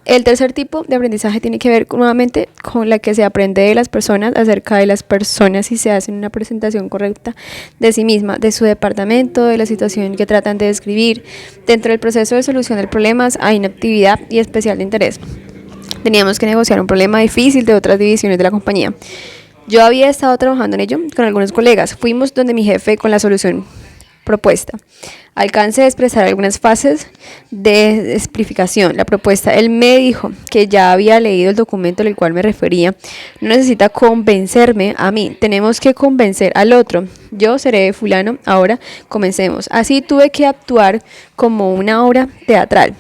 El tercer tipo de aprendizaje tiene que ver nuevamente con la que se aprende de las personas acerca de las personas y se hace una presentación correcta de sí misma, de su departamento, de la situación que tratan de describir. Dentro del proceso de solución de problemas hay una actividad y especial de interés. Teníamos que negociar un problema difícil de otras divisiones de la compañía. Yo había estado trabajando en ello con algunos colegas. Fuimos donde mi jefe con la solución propuesta. Alcancé a expresar algunas fases de explicación. La propuesta, él me dijo que ya había leído el documento al cual me refería. No necesita convencerme a mí, tenemos que convencer al otro. Yo seré fulano, ahora comencemos. Así tuve que actuar como una obra teatral.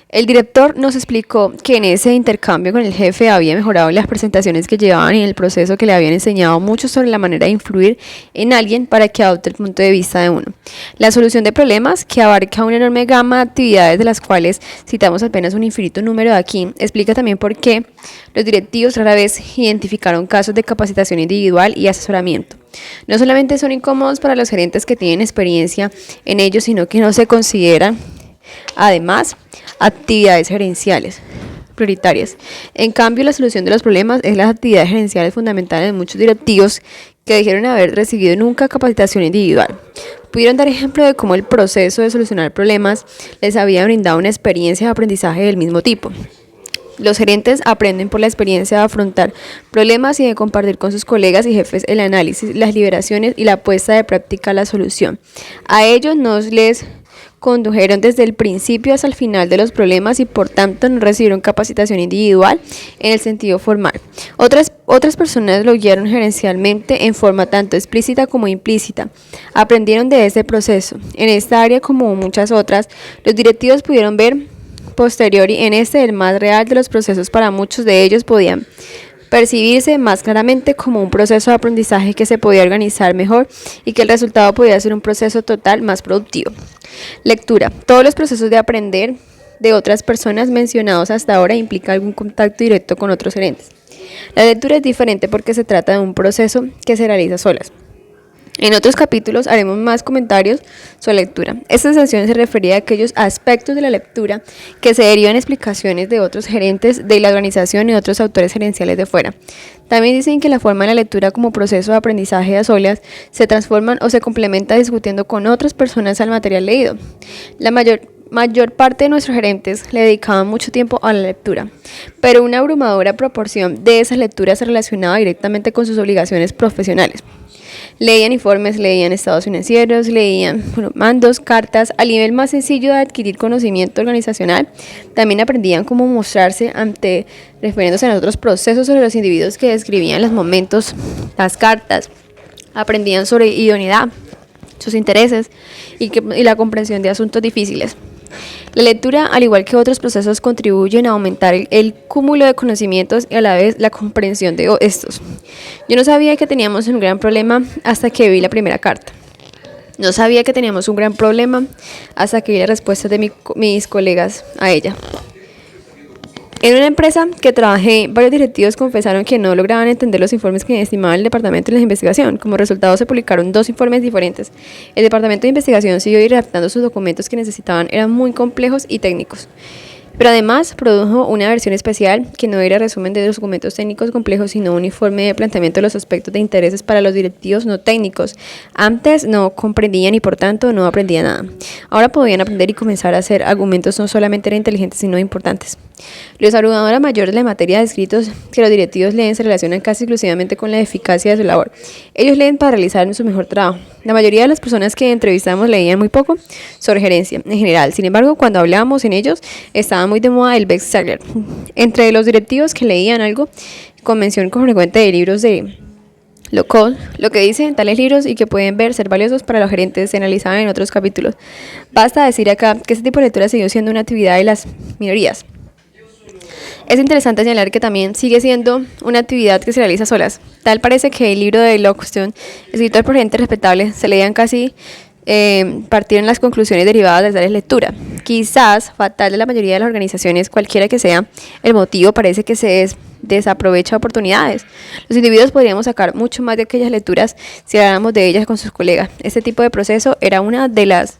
El director nos explicó que en ese intercambio con el jefe había mejorado las presentaciones que llevaban y en el proceso que le habían enseñado mucho sobre la manera de influir en alguien para que adopte el punto de vista de uno. La solución de problemas, que abarca una enorme gama de actividades de las cuales citamos apenas un infinito número de aquí, explica también por qué los directivos rara vez identificaron casos de capacitación individual y asesoramiento. No solamente son incómodos para los gerentes que tienen experiencia en ello, sino que no se consideran, además, actividades gerenciales prioritarias. En cambio, la solución de los problemas es las actividades gerenciales fundamentales de muchos directivos que dijeron haber recibido nunca capacitación individual. Pudieron dar ejemplo de cómo el proceso de solucionar problemas les había brindado una experiencia de aprendizaje del mismo tipo. Los gerentes aprenden por la experiencia de afrontar problemas y de compartir con sus colegas y jefes el análisis, las liberaciones y la puesta de práctica a la solución. A ellos no les condujeron desde el principio hasta el final de los problemas y por tanto no recibieron capacitación individual en el sentido formal. Otras personas lo guiaron gerencialmente en forma tanto explícita como implícita. Aprendieron de este proceso. En esta área como muchas otras, los directivos pudieron ver posteriori en el más real de los procesos. Para muchos de ellos podían percibirse más claramente como un proceso de aprendizaje que se podía organizar mejor y que el resultado podía ser un proceso total más productivo. Lectura. Todos los procesos de aprender de otras personas mencionados hasta ahora implican algún contacto directo con otros gerentes. La lectura es diferente porque se trata de un proceso que se realiza solas. En otros capítulos haremos más comentarios sobre lectura. Esta sección se refería a aquellos aspectos de la lectura que se derivan en explicaciones de otros gerentes de la organización y otros autores gerenciales de fuera. También dicen que la forma de la lectura como proceso de aprendizaje a solas se transforman o se complementa discutiendo con otras personas al material leído. La mayor parte de nuestros gerentes le dedicaban mucho tiempo a la lectura, pero una abrumadora proporción de esas lecturas se relacionaba directamente con sus obligaciones profesionales. Leían informes, leían estados financieros, leían mandos, cartas. Al nivel más sencillo de adquirir conocimiento organizacional, también aprendían cómo mostrarse refiriéndose a otros procesos sobre los individuos que describían los momentos, las cartas. Aprendían sobre idoneidad, sus intereses y la comprensión de asuntos difíciles. La lectura, al igual que otros procesos, contribuyen a aumentar el cúmulo de conocimientos y a la vez la comprensión de estos. Yo no sabía que teníamos un gran problema hasta que vi la primera carta. No sabía que teníamos un gran problema hasta que vi la respuesta de mis colegas a ella. En una empresa que trabajé, varios directivos confesaron que no lograban entender los informes que estimaba el departamento de investigación. Como resultado, se publicaron 2 informes diferentes. El departamento de investigación siguió redactando sus documentos que necesitaban, eran muy complejos y técnicos. Pero además produjo una versión especial que no era resumen de los documentos técnicos complejos, sino un informe de planteamiento de los aspectos de intereses para los directivos no técnicos. Antes no comprendían y por tanto no aprendían nada. Ahora podían aprender y comenzar a hacer argumentos no solamente eran inteligentes, sino importantes. Los abrumadora mayor de la materia de escritos que los directivos leen se relacionan casi exclusivamente con la eficacia de su labor. Ellos leen para realizar su mejor trabajo. La mayoría de las personas que entrevistamos leían muy poco sobre gerencia en general. Sin embargo, cuando hablábamos en ellos, estaba muy de moda el bestseller. Entre los directivos que leían algo con mención frecuente de libros de lo que dicen tales libros y que pueden ver ser valiosos para los gerentes se analizaban en otros capítulos. Basta decir acá que este tipo de lectura siguió siendo una actividad de las minorías. Es interesante señalar que también sigue siendo una actividad que se realiza a solas. Tal parece que el libro de Lockstone, escrito por gente respetable, se leían casi partir en las conclusiones derivadas de tales lecturas. Quizás, fatal de la mayoría de las organizaciones, cualquiera que sea el motivo, parece que se desaprovecha oportunidades. Los individuos podríamos sacar mucho más de aquellas lecturas si habláramos de ellas con sus colegas. Este tipo de proceso era una de las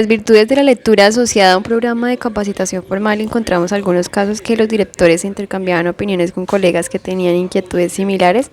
virtudes de la lectura asociada a un programa de capacitación formal. Encontramos algunos casos que los directores intercambiaban opiniones con colegas que tenían inquietudes similares,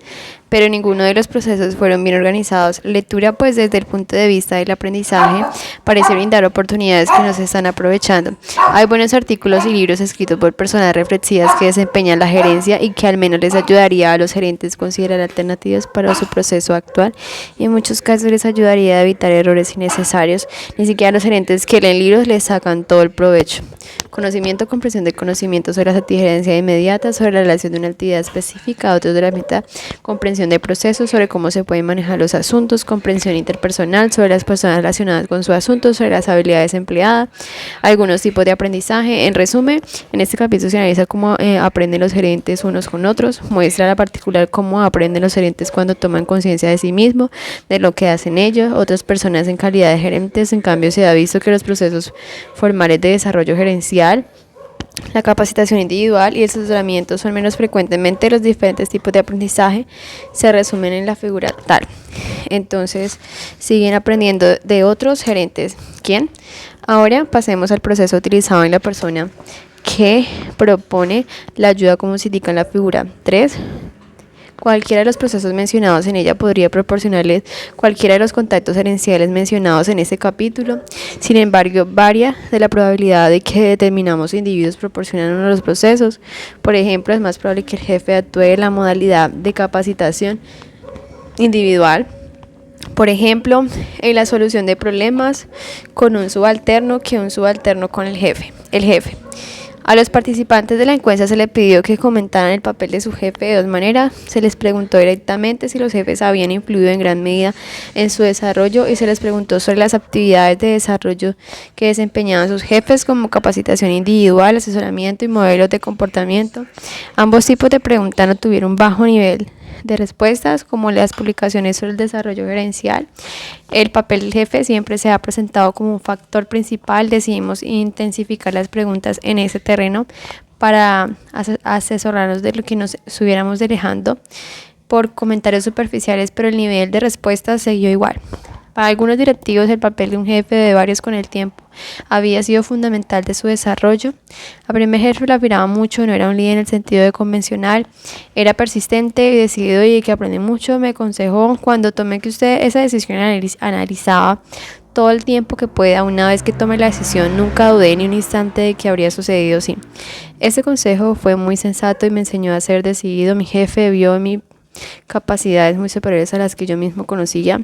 pero ninguno de los procesos fueron bien organizados. Lectura, pues, desde el punto de vista del aprendizaje, parece brindar oportunidades que no se están aprovechando. Hay buenos artículos y libros escritos por personas reflexivas que desempeñan la gerencia y que al menos les ayudaría a los gerentes a considerar alternativas para su proceso actual, y en muchos casos les ayudaría a evitar errores innecesarios. Ni siquiera los gerentes que leen libros les sacan todo el provecho. Conocimiento, comprensión del conocimiento sobre la gerencia inmediata, sobre la relación de una actividad específica a otros de la mitad, comprensión de procesos, sobre cómo se pueden manejar los asuntos, comprensión interpersonal, sobre las personas relacionadas con su asunto, sobre las habilidades empleadas, algunos tipos de aprendizaje. En resumen, en este capítulo se analiza cómo aprenden los gerentes unos con otros, muestra la particular cómo aprenden los gerentes cuando toman conciencia de sí mismos, de lo que hacen ellos, otras personas en calidad de gerentes. En cambio, se ha visto que los procesos formales de desarrollo gerencial, la capacitación individual y el asesoramiento son menos frecuentemente. Los diferentes tipos de aprendizaje se resumen en la figura tal. Entonces, siguen aprendiendo de otros gerentes. ¿Quién? Ahora pasemos al proceso utilizado en la persona que propone la ayuda, como se indica en la figura 3. Cualquiera de los procesos mencionados en ella podría proporcionarles cualquiera de los contactos gerenciales mencionados en este capítulo. Sin embargo, varía de la probabilidad de que determinados individuos proporcionan uno de los procesos. Por ejemplo, es más probable que el jefe actúe en la modalidad de capacitación individual, por ejemplo, en la solución de problemas con un subalterno, que un subalterno con el jefe. A los participantes de la encuesta se les pidió que comentaran el papel de su jefe de dos maneras. Se les preguntó directamente si los jefes habían influido en gran medida en su desarrollo, y se les preguntó sobre las actividades de desarrollo que desempeñaban sus jefes, como capacitación individual, asesoramiento y modelos de comportamiento. Ambos tipos de preguntas no tuvieron bajo nivel de respuestas, como las publicaciones sobre el desarrollo gerencial. El papel del jefe siempre se ha presentado como un factor principal. Decidimos intensificar las preguntas en ese terreno para asesorarnos de lo que nos estuviéramos alejando por comentarios superficiales, pero el nivel de respuestas siguió igual. Para algunos directivos, el papel de un jefe, de varios con el tiempo, había sido fundamental de su desarrollo. El primer jefe lo afirmaba mucho, no era un líder en el sentido de convencional, era persistente y decidido y que aprende mucho. Me aconsejó: cuando tome que usted esa decisión, analizaba todo el tiempo que pueda. Una vez que tome la decisión, nunca dudé ni un instante de que habría sucedido sí. Ese consejo fue muy sensato y me enseñó a ser decidido. Mi jefe vio en mí capacidades muy superiores a las que yo mismo conocía.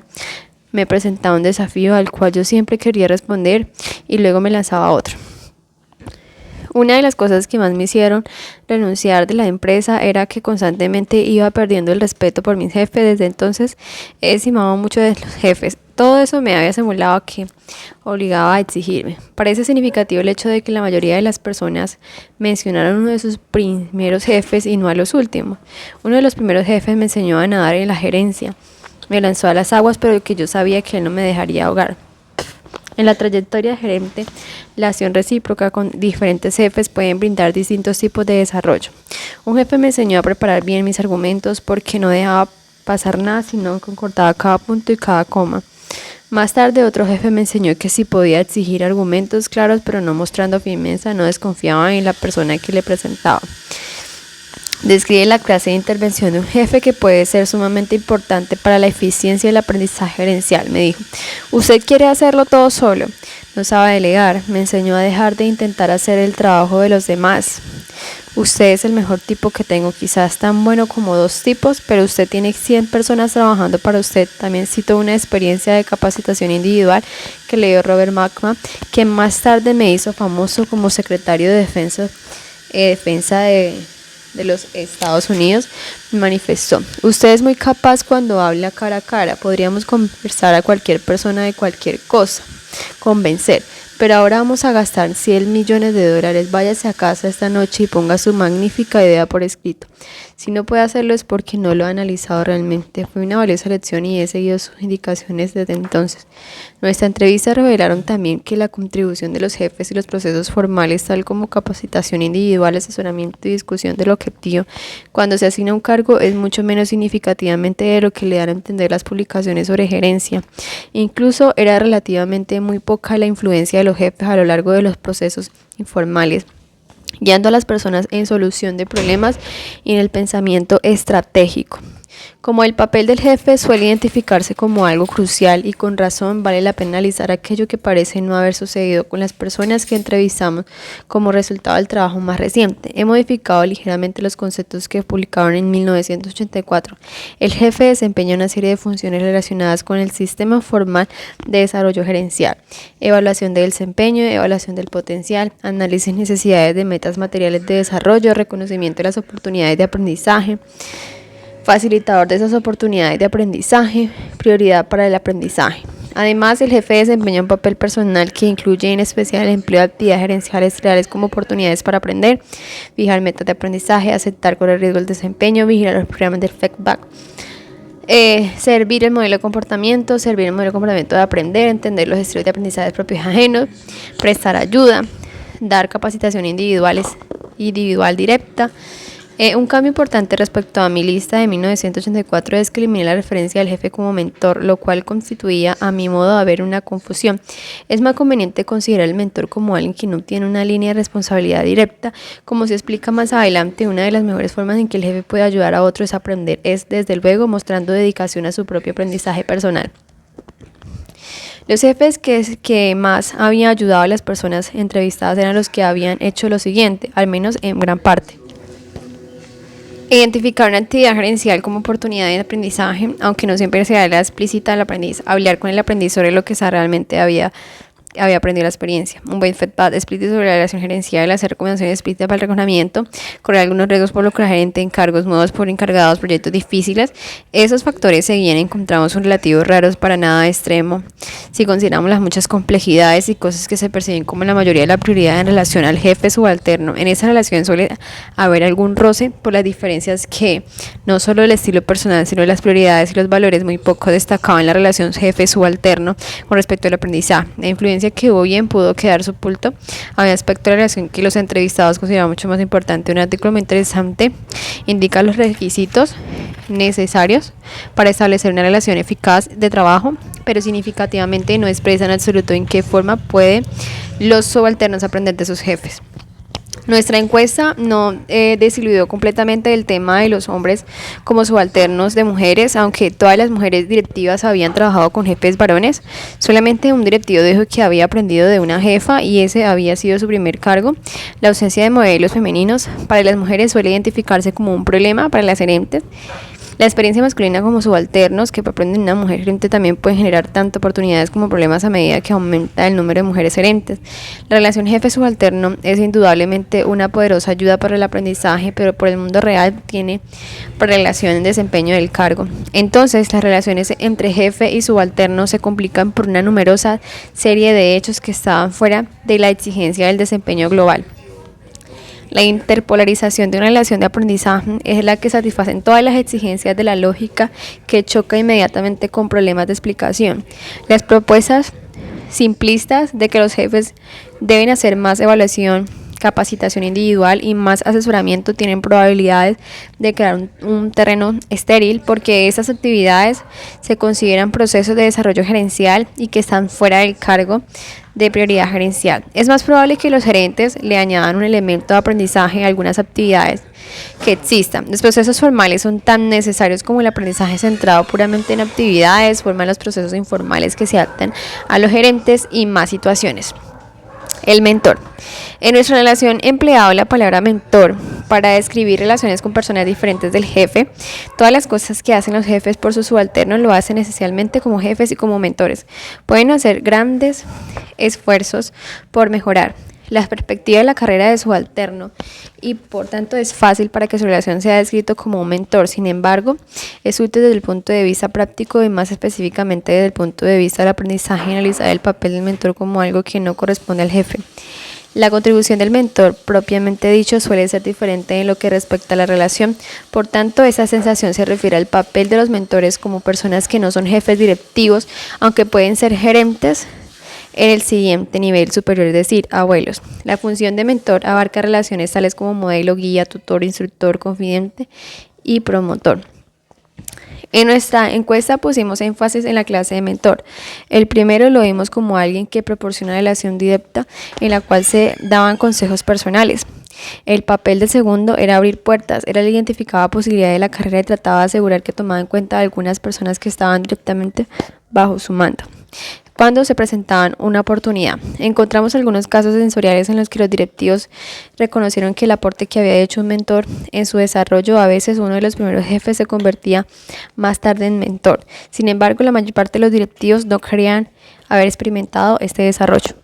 Me presentaba un desafío al cual yo siempre quería responder y luego me lanzaba a otro. Una de las cosas que más me hicieron renunciar de la empresa era que constantemente iba perdiendo el respeto por mis jefes. Desde entonces he estimado mucho de los jefes. Todo eso me había simulado que obligaba a exigirme. Parece significativo el hecho de que la mayoría de las personas mencionaron uno de sus primeros jefes y no a los últimos. Uno de los primeros jefes me enseñó a nadar en la gerencia. Me lanzó a las aguas, pero que yo sabía que él no me dejaría ahogar. En la trayectoria de gerente, la acción recíproca con diferentes jefes pueden brindar distintos tipos de desarrollo. Un jefe me enseñó a preparar bien mis argumentos, porque no dejaba pasar nada, sino concordaba cada punto y cada coma. Más tarde, otro jefe me enseñó que si podía exigir argumentos claros, pero no mostrando firmeza, no desconfiaba en la persona que le presentaba. Describe la clase de intervención de un jefe que puede ser sumamente importante para la eficiencia del aprendizaje gerencial. Me dijo: usted quiere hacerlo todo solo, no sabe delegar. Me enseñó a dejar de intentar hacer el trabajo de los demás. Usted es el mejor tipo que tengo, quizás tan bueno como 2 tipos, pero usted tiene 100 personas trabajando para usted. También citó una experiencia de capacitación individual que le dio Robert McMahon, que más tarde me hizo famoso como secretario de defensa de de los Estados Unidos, manifestó: usted es muy capaz cuando habla cara a cara, podríamos conversar a cualquier persona de cualquier cosa, convencer, pero ahora vamos a gastar 100 millones de dólares, váyase a casa esta noche y ponga su magnífica idea por escrito. Si no puede hacerlo es porque no lo ha analizado realmente. Fue una valiosa lección y he seguido sus indicaciones desde entonces. Nuestra entrevista revelaron también que la contribución de los jefes y los procesos formales, tal como capacitación individual, asesoramiento y discusión del objetivo, cuando se asigna un cargo, es mucho menos significativamente de lo que le dan a entender las publicaciones sobre gerencia. Incluso era relativamente muy poca la influencia de los jefes a lo largo de los procesos informales, guiando a las personas en solución de problemas y en el pensamiento estratégico. Como el papel del jefe suele identificarse como algo crucial y con razón, vale la pena analizar aquello que parece no haber sucedido con las personas que entrevistamos como resultado del trabajo más reciente. He modificado ligeramente los conceptos que publicaron en 1984. El jefe desempeña una serie de funciones relacionadas con el sistema formal de desarrollo gerencial: evaluación del desempeño, evaluación del potencial, análisis de necesidades de metas materiales de desarrollo, reconocimiento de las oportunidades de aprendizaje, facilitador de esas oportunidades de aprendizaje, prioridad para el aprendizaje. Además, el jefe desempeña un papel personal que incluye en especial el empleo de actividades gerenciales reales como oportunidades para aprender, fijar metas de aprendizaje, aceptar con el riesgo del desempeño, vigilar los programas del feedback, servir el modelo de comportamiento de aprender, entender los estilos de aprendizaje propios y ajenos, prestar ayuda, dar capacitación individual directa. Un cambio importante respecto a mi lista de 1984 es que eliminé la referencia al jefe como mentor, lo cual constituía, a mi modo de ver, una confusión. Es más conveniente considerar al mentor como alguien que no tiene una línea de responsabilidad directa. Como se explica más adelante, una de las mejores formas en que el jefe puede ayudar a otros a aprender es, desde luego, mostrando dedicación a su propio aprendizaje personal. Los jefes que más habían ayudado a las personas entrevistadas eran los que habían hecho lo siguiente, al menos en gran parte: identificar una actividad gerencial como oportunidad de aprendizaje, aunque no siempre sea la explícita del aprendiz. Hablar con el aprendiz sobre lo que realmente había aprendido la experiencia. Un buen feedback explícito sobre la relación gerencial, hacer recomendaciones explícitas para el reconocimiento, correr algunos riesgos por lo que la gerente, encargos nuevos por encargados, proyectos difíciles. Esos factores seguían encontramos un relativo raros, para nada extremo, si consideramos las muchas complejidades y cosas que se perciben como la mayoría de la prioridad en relación al jefe subalterno. En esa relación suele haber algún roce por las diferencias que, no solo del estilo personal, sino de las prioridades y los valores muy poco destacaban en la relación jefe-subalterno con respecto al aprendizaje. La influencia que hubo bien pudo quedar supulto. Había aspecto de la relación que los entrevistados consideraban mucho más importante. Un artículo muy interesante indica los requisitos necesarios para establecer una relación eficaz de trabajo, pero significativamente no expresa en absoluto en qué forma pueden los subalternos aprender de sus jefes. Nuestra encuesta no desiludió completamente del tema de los hombres como subalternos de mujeres, aunque todas las mujeres directivas habían trabajado con jefes varones. Solamente un directivo dijo que había aprendido de una jefa y ese había sido su primer cargo. La ausencia de modelos femeninos para las mujeres suele identificarse como un problema para las gerentes. La experiencia masculina como subalternos que aprenden una mujer gerente también puede generar tanto oportunidades como problemas a medida que aumenta el número de mujeres gerentes. La relación jefe-subalterno es indudablemente una poderosa ayuda para el aprendizaje, pero por el mundo real tiene relación en desempeño del cargo. Entonces, las relaciones entre jefe y subalterno se complican por una numerosa serie de hechos que estaban fuera de la exigencia del desempeño global. La interpolarización de una relación de aprendizaje es la que satisface todas las exigencias de la lógica, que choca inmediatamente con problemas de explicación. Las propuestas simplistas de que los jefes deben hacer más evaluación, capacitación individual y más asesoramiento tienen probabilidades de crear un terreno estéril, porque esas actividades se consideran procesos de desarrollo gerencial y que están fuera del cargo de prioridad gerencial. Es más probable que los gerentes le añadan un elemento de aprendizaje a algunas actividades que existan. Los procesos formales son tan necesarios como el aprendizaje centrado puramente en actividades. Forman los procesos informales que se adaptan a los gerentes y más situaciones. El mentor. En nuestra relación he empleado la palabra mentor para describir relaciones con personas diferentes del jefe. Todas las cosas que hacen los jefes por sus subalternos lo hacen esencialmente como jefes y como mentores. Pueden hacer grandes esfuerzos por mejorar la perspectiva de la carrera de subalterno y por tanto es fácil para que su relación sea descrito como un mentor. Sin embargo, es útil desde el punto de vista práctico y más específicamente desde el punto de vista del aprendizaje analizar el papel del mentor como algo que no corresponde al jefe. La contribución del mentor, propiamente dicho, suele ser diferente en lo que respecta a la relación. Por tanto, esa sensación se refiere al papel de los mentores como personas que no son jefes directivos, aunque pueden ser gerentes en el siguiente nivel superior, es decir, abuelos. La función de mentor abarca relaciones tales como modelo, guía, tutor, instructor, confidente y promotor. En nuestra encuesta pusimos énfasis en la clase de mentor. El primero lo vimos como alguien que proporciona una relación directa en la cual se daban consejos personales. El papel del segundo era abrir puertas, era el identificaba posibilidades de la carrera y trataba de asegurar que tomaba en cuenta a algunas personas que estaban directamente bajo su mando cuando se presentaban una oportunidad. Encontramos algunos casos sensoriales en los que los directivos reconocieron que el aporte que había hecho un mentor en su desarrollo, a veces uno de los primeros jefes se convertía más tarde en mentor. Sin embargo, la mayor parte de los directivos no querían haber experimentado este desarrollo.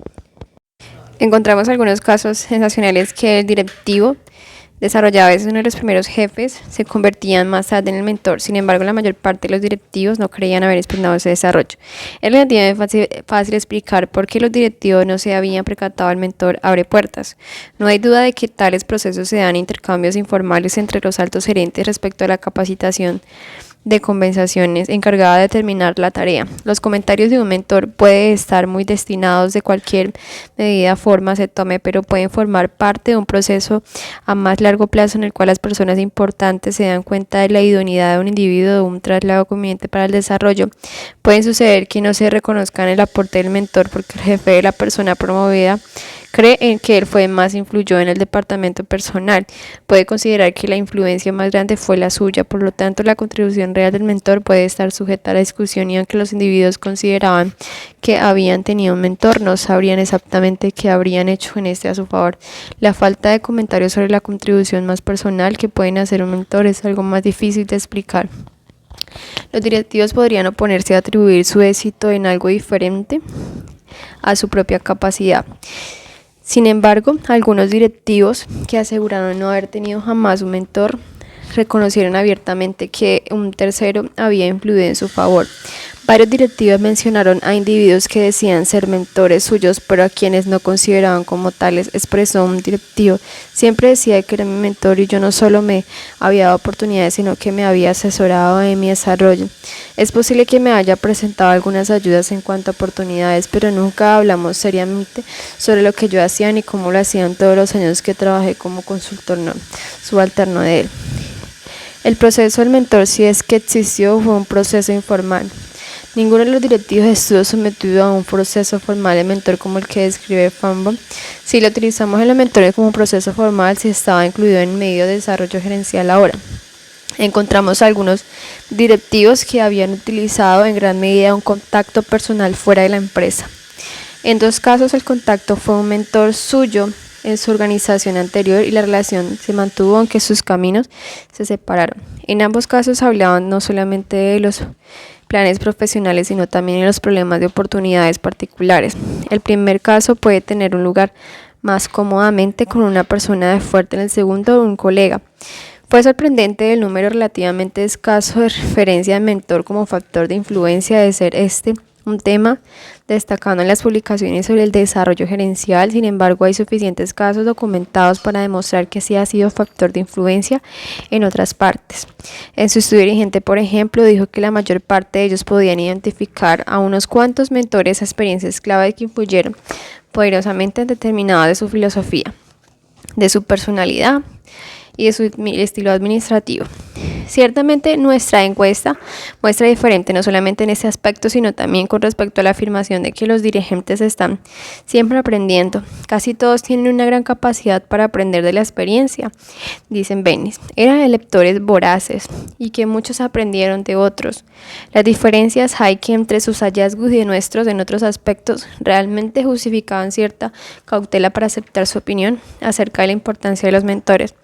Encontramos algunos casos sensacionales que el directivo desarrollaba a veces uno de los primeros jefes, se convertían más tarde en el mentor. Sin embargo, la mayor parte de los directivos no creían haber experimentado ese desarrollo. Es relativamente fácil explicar por qué los directivos no se habían percatado al mentor abre puertas. No hay duda de que tales procesos se dan intercambios informales entre los altos gerentes respecto a la capacitación de compensaciones encargada de determinar la tarea. Los comentarios de un mentor pueden estar muy destinados de cualquier medida forma se tome, pero pueden formar parte de un proceso a más largo plazo en el cual las personas importantes se dan cuenta de la idoneidad de un individuo de un traslado conveniente para el desarrollo. Pueden suceder que no se reconozcan el aporte del mentor porque el jefe de la persona promovida cree en que él fue más influyó en el departamento personal. Puede considerar que la influencia más grande fue la suya, por lo tanto la contribución real del mentor puede estar sujeta a la discusión y aunque los individuos consideraban que habían tenido un mentor, no sabrían exactamente qué habrían hecho en este a su favor. La falta de comentarios sobre la contribución más personal que pueden hacer un mentor es algo más difícil de explicar. Los directivos podrían oponerse a atribuir su éxito en algo diferente a su propia capacidad. Sin embargo, algunos directivos que aseguraron no haber tenido jamás un mentor reconocieron abiertamente que un tercero había influido en su favor. Varios directivos mencionaron a individuos que decían ser mentores suyos, pero a quienes no consideraban como tales. Expresó un directivo: siempre decía que era mi mentor y yo no solo me había dado oportunidades, sino que me había asesorado en mi desarrollo. Es posible que me haya presentado algunas ayudas en cuanto a oportunidades, pero nunca hablamos seriamente sobre lo que yo hacía ni cómo lo hacían todos los años que trabajé como consultor subalterno de él. El proceso del mentor, si es que existió, fue un proceso informal. Ninguno de los directivos estuvo sometido a un proceso formal de mentor como el que describe Fanbaum. Si lo utilizamos en los mentores como un proceso formal, si estaba incluido en medio de desarrollo gerencial ahora. Encontramos algunos directivos que habían utilizado en gran medida un contacto personal fuera de la empresa. En dos casos el contacto fue un mentor suyo en su organización anterior y la relación se mantuvo aunque sus caminos se separaron. En ambos casos hablaban no solamente de los planes profesionales, sino también de los problemas de oportunidades particulares. El primer caso puede tener un lugar más cómodamente con una persona fuerte, en el segundo un colega. Fue sorprendente el número relativamente escaso de referencia de mentor como factor de influencia de ser un tema destacando en las publicaciones sobre el desarrollo gerencial. Sin embargo, hay suficientes casos documentados para demostrar que sí ha sido factor de influencia en otras partes. En su estudio dirigente, por ejemplo, dijo que la mayor parte de ellos podían identificar a unos cuantos mentores a experiencias clave que influyeron poderosamente en determinada de su filosofía, de su personalidad y de su estilo administrativo. Ciertamente nuestra encuesta muestra diferente no solamente en este aspecto, sino también con respecto a la afirmación de que los dirigentes están siempre aprendiendo. Casi todos tienen una gran capacidad para aprender de la experiencia, dicen Bennis. Eran electores voraces y que muchos aprendieron de otros. Las diferencias hay que entre sus hallazgos y de nuestros en otros aspectos realmente justificaban cierta cautela para aceptar su opinión acerca de la importancia de los mentores.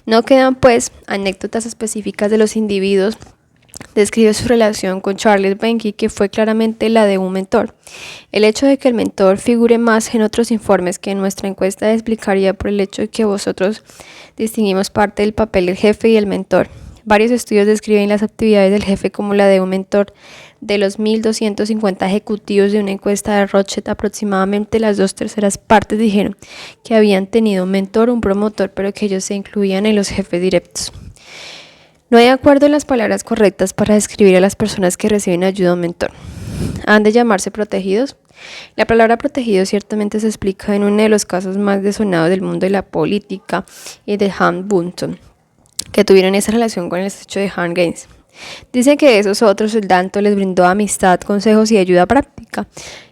No quedan pues anécdotas específicas de los individuos describe su relación con Charles Benke, que fue claramente la de un mentor. El hecho de que el mentor figure más en otros informes que en nuestra encuesta explicaría por el hecho de que vosotros distinguimos parte del papel del jefe y el mentor. Varios estudios describen las actividades del jefe como la de un mentor. De los 1.250 ejecutivos de una encuesta de Rothschild, aproximadamente las 2/3 partes dijeron que habían tenido un mentor o un promotor, pero que ellos se incluían en los jefes directos. No hay acuerdo en las palabras correctas para describir a las personas que reciben ayuda de un mentor. ¿Han de llamarse protegidos? La palabra protegido ciertamente se explica en uno de los casos más desonados del mundo de la política y de Han Bunton, que tuvieron esa relación con el estrecho de Han Gaines. Dicen que esos otros el Danto les brindó amistad, consejos y ayuda práctica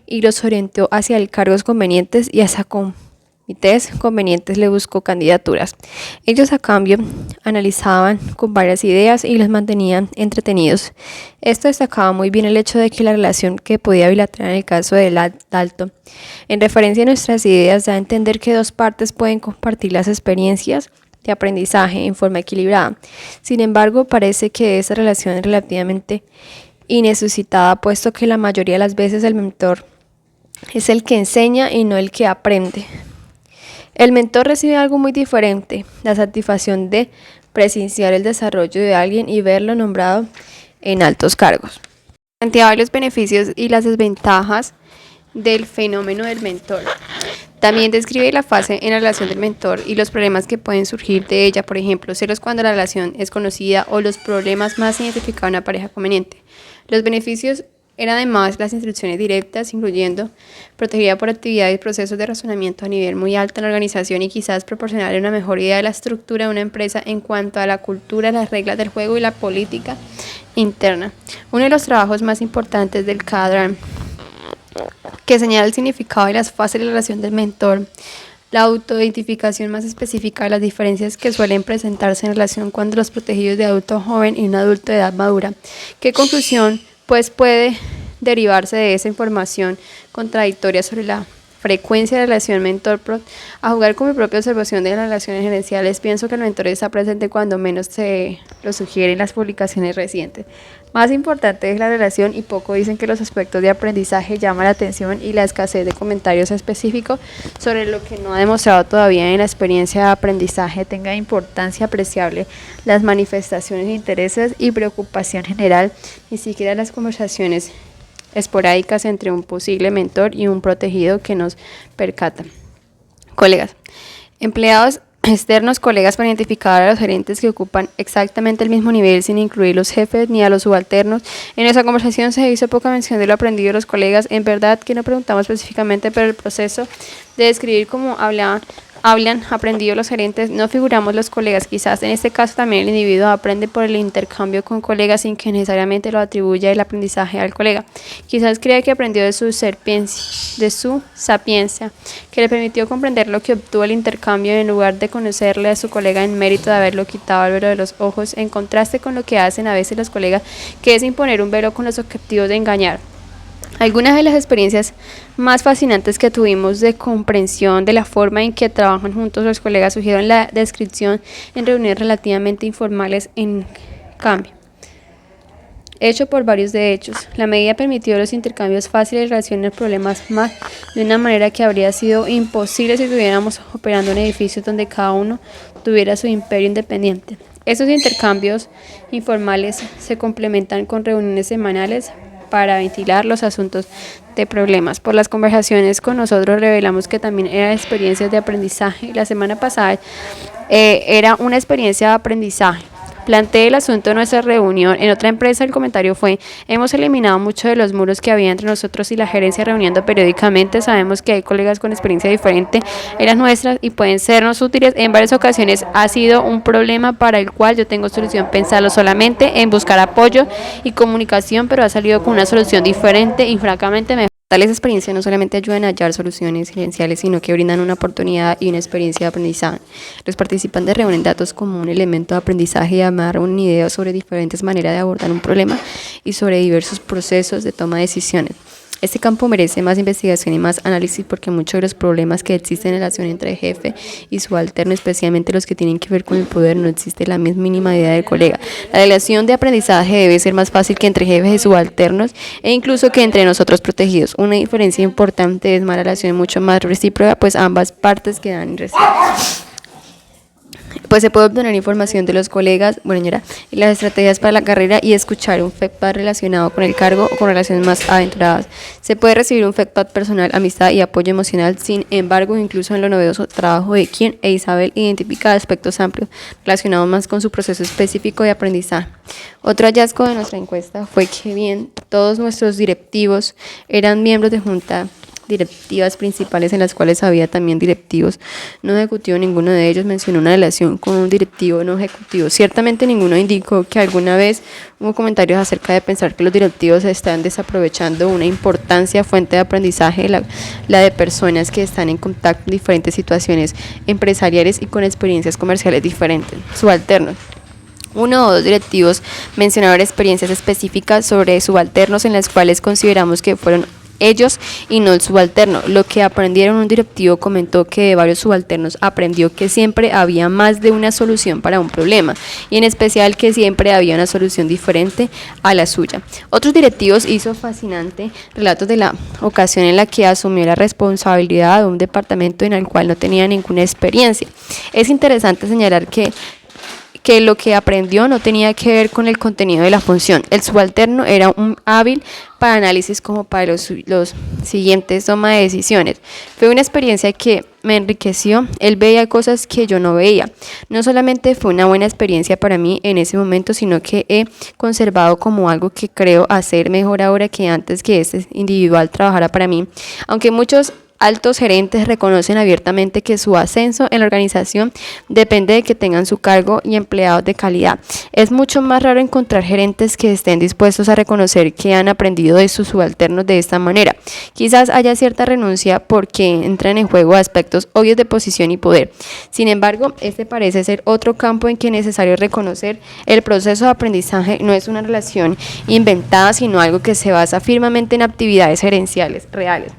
y los orientó hacia cargos convenientes y hacia comités convenientes le buscó candidaturas. Ellos a cambio analizaban con varias ideas y los mantenían entretenidos. Esto destacaba muy bien el hecho de que la relación que podía bilateral en el caso de Dalton, en referencia a nuestras ideas, da a entender que dos partes pueden compartir las experiencias de aprendizaje en forma equilibrada. Sin embargo, parece que esa relación es relativamente inesucitada, puesto que la mayoría de las veces el mentor es el que enseña y no el que aprende. El mentor recibe algo muy diferente, la satisfacción de presenciar el desarrollo de alguien y verlo nombrado en altos cargos. Planteaba los beneficios y las desventajas del fenómeno del mentor. También describe la fase en la relación del mentor y los problemas que pueden surgir de ella, por ejemplo, celos cuando la relación es conocida o los problemas más identificados en una pareja conveniente. Los beneficios eran además las instrucciones directas, incluyendo protegida por actividades y procesos de razonamiento a nivel muy alto en la organización y quizás proporcionar una mejor idea de la estructura de una empresa en cuanto a la cultura, las reglas del juego y la política interna. Uno de los trabajos más importantes del Cadran, que señala el significado y las fases de la relación del mentor, la autoidentificación más específica de las diferencias que suelen presentarse en relación cuando los protegidos de adulto joven y un adulto de edad madura. ¿Qué conclusión pues puede derivarse de esa información contradictoria sobre la frecuencia de la relación mentor-pro? A jugar con mi propia observación de las relaciones gerenciales, pienso que el mentor está presente cuando menos se lo sugieren las publicaciones recientes. Más importante es la relación y poco dicen que los aspectos de aprendizaje llaman la atención y la escasez de comentarios específicos sobre lo que no ha demostrado todavía en la experiencia de aprendizaje tenga importancia apreciable. Las manifestaciones de intereses y preocupación general, ni siquiera las conversaciones esporádicas entre un posible mentor y un protegido que nos percatan. Colegas, empleados externos, colegas para identificar a los gerentes que ocupan exactamente el mismo nivel sin incluir los jefes ni a los subalternos. En esa conversación se hizo poca mención de lo aprendido de los colegas. En verdad que no preguntamos específicamente, pero el proceso de describir cómo hablan aprendido los gerentes, no figuramos los colegas. Quizás en este caso también el individuo aprende por el intercambio con colegas sin que necesariamente lo atribuya el aprendizaje al colega. Quizás cree que aprendió de su sapiencia, que le permitió comprender lo que obtuvo el intercambio en lugar de conocerle a su colega en mérito de haberlo quitado el velo de los ojos, en contraste con lo que hacen a veces los colegas, que es imponer un velo con los objetivos de engañar. Algunas de las experiencias más fascinantes que tuvimos de comprensión de la forma en que trabajan juntos los colegas surgieron la descripción en reuniones relativamente informales en cambio, hecho por varios de ellos. La medida permitió los intercambios fáciles y relacionar problemas más de una manera que habría sido imposible si estuviéramos operando en edificios donde cada uno tuviera su imperio independiente. Estos intercambios informales se complementan con reuniones semanales para ventilar los asuntos de problemas. Por las conversaciones con nosotros revelamos que también eran experiencias de aprendizaje. La semana pasada era una experiencia de aprendizaje. Planteé el asunto de nuestra reunión en otra empresa. El comentario fue: hemos eliminado muchos de los muros que había entre nosotros y la gerencia reuniendo periódicamente. Sabemos que hay colegas con experiencia diferente en las nuestras y pueden sernos útiles. En varias ocasiones ha sido un problema para el cual yo tengo solución. Pensarlo solamente en buscar apoyo y comunicación, pero ha salido con una solución diferente y francamente mejor. Tales experiencias no solamente ayudan a hallar soluciones gerenciales, sino que brindan una oportunidad y una experiencia de aprendizaje. Los participantes reúnen datos como un elemento de aprendizaje y amarran una idea sobre diferentes maneras de abordar un problema y sobre diversos procesos de toma de decisiones. Este campo merece más investigación y más análisis porque muchos de los problemas que existen en la relación entre jefe y subalterno, especialmente los que tienen que ver con el poder, no existe la más mínima idea del colega. La relación de aprendizaje debe ser más fácil que entre jefes y subalternos e incluso que entre nosotros protegidos. Una diferencia importante es una relación mucho más recíproca, pues ambas partes que dan y reciben. Pues se puede obtener información de los colegas, y las estrategias para la carrera y escuchar un feedback relacionado con el cargo o con relaciones más aventuradas. Se puede recibir un feedback personal, amistad y apoyo emocional. Sin embargo, incluso en lo novedoso trabajo de Kim e Isabel identifica aspectos amplios relacionados más con su proceso específico de aprendizaje. Otro hallazgo de nuestra encuesta fue que bien todos nuestros directivos eran miembros de junta directivas principales en las cuales había también directivos no ejecutivos. Ninguno de ellos mencionó una relación con un directivo no ejecutivo. Ciertamente ninguno indicó que alguna vez hubo comentarios acerca de pensar que los directivos están desaprovechando una importante fuente de aprendizaje, la de personas que están en contacto en diferentes situaciones empresariales y con experiencias comerciales diferentes. Subalternos. Uno o dos directivos mencionaron experiencias específicas sobre subalternos en las cuales consideramos que fueron ellos y no el subalterno. Lo que aprendieron, un directivo comentó que de varios subalternos aprendió que siempre había más de una solución para un problema y en especial que siempre había una solución diferente a la suya. Otros directivos hizo fascinante relatos de la ocasión en la que asumió la responsabilidad de un departamento en el cual no tenía ninguna experiencia. Es interesante señalar que lo que aprendió no tenía que ver con el contenido de la función. El subalterno era un hábil para análisis como para los siguientes toma de decisiones. Fue una experiencia que me enriqueció. Él veía cosas que yo no veía. No solamente fue una buena experiencia para mí en ese momento, sino que he conservado como algo que creo hacer mejor ahora que antes que este individual trabajara para mí. Aunque muchos altos gerentes reconocen abiertamente que su ascenso en la organización depende de que tengan su cargo y empleados de calidad. Es mucho más raro encontrar gerentes que estén dispuestos a reconocer que han aprendido de sus subalternos de esta manera. Quizás haya cierta renuncia porque entran en juego aspectos obvios de posición y poder. Sin embargo, este parece ser otro campo en que es necesario reconocer el proceso de aprendizaje no es una relación inventada, sino algo que se basa firmemente en actividades gerenciales reales.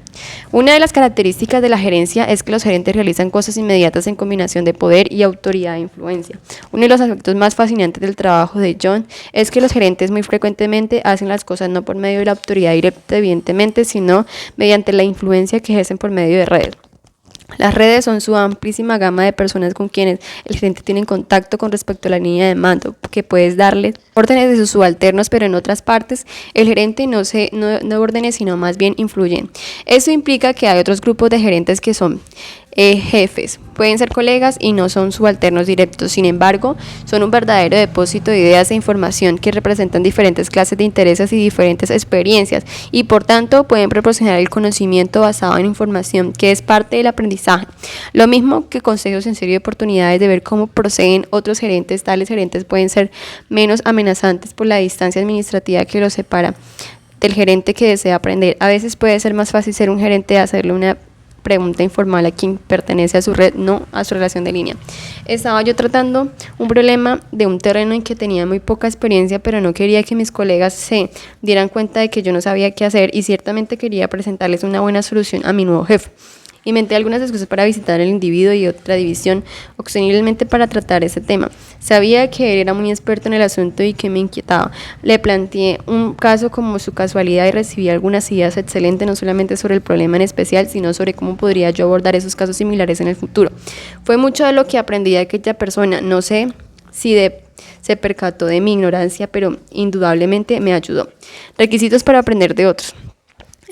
Una de las características de la gerencia es que los gerentes realizan cosas inmediatas en combinación de poder y autoridad e influencia. Uno de los aspectos más fascinantes del trabajo de John es que los gerentes muy frecuentemente hacen las cosas no por medio de la autoridad directa, evidentemente, sino mediante la influencia que ejercen por medio de redes. Las redes son su amplísima gama de personas con quienes el gerente tiene contacto con respecto a la línea de mando, que puedes darles órdenes de sus subalternos, pero en otras partes el gerente no órdenes, sino más bien influye. Eso implica que hay otros grupos de gerentes que son jefes, pueden ser colegas y no son subalternos directos. Sin embargo, son un verdadero depósito de ideas e información que representan diferentes clases de intereses y diferentes experiencias y por tanto pueden proporcionar el conocimiento basado en información que es parte del aprendizaje. Lo mismo que consejos en serio de oportunidades de ver cómo proceden otros gerentes. Tales gerentes pueden ser menos amenazantes por la distancia administrativa que los separa del gerente que desea aprender. A veces puede ser más fácil ser un gerente de hacerle una pregunta informal a quien pertenece a su red, no a su relación de línea. Estaba yo tratando un problema de un terreno en que tenía muy poca experiencia, pero no quería que mis colegas se dieran cuenta de que yo no sabía qué hacer y ciertamente quería presentarles una buena solución a mi nuevo jefe. Inventé algunas excusas para visitar al individuo y otra división ostensiblemente para tratar ese tema. Sabía que él era muy experto en el asunto y que me inquietaba. Le planteé un caso como su casualidad y recibí algunas ideas excelentes, no solamente sobre el problema en especial, sino sobre cómo podría yo abordar esos casos similares en el futuro. Fue mucho de lo que aprendí de aquella persona. No sé si se percató de mi ignorancia, pero indudablemente me ayudó. Requisitos para aprender de otros.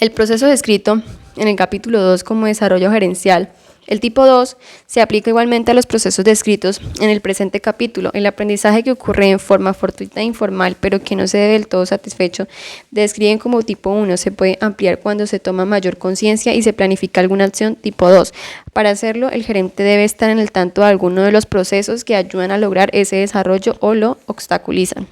El proceso descrito en el capítulo 2 como desarrollo gerencial. El tipo 2 se aplica igualmente a los procesos descritos en el presente capítulo. El aprendizaje que ocurre en forma fortuita e informal, pero que no se ve del todo satisfecho, describen como tipo 1. Se puede ampliar cuando se toma mayor conciencia y se planifica alguna acción tipo 2. Para hacerlo, el gerente debe estar en el tanto de alguno de los procesos que ayudan a lograr ese desarrollo o lo obstaculizan.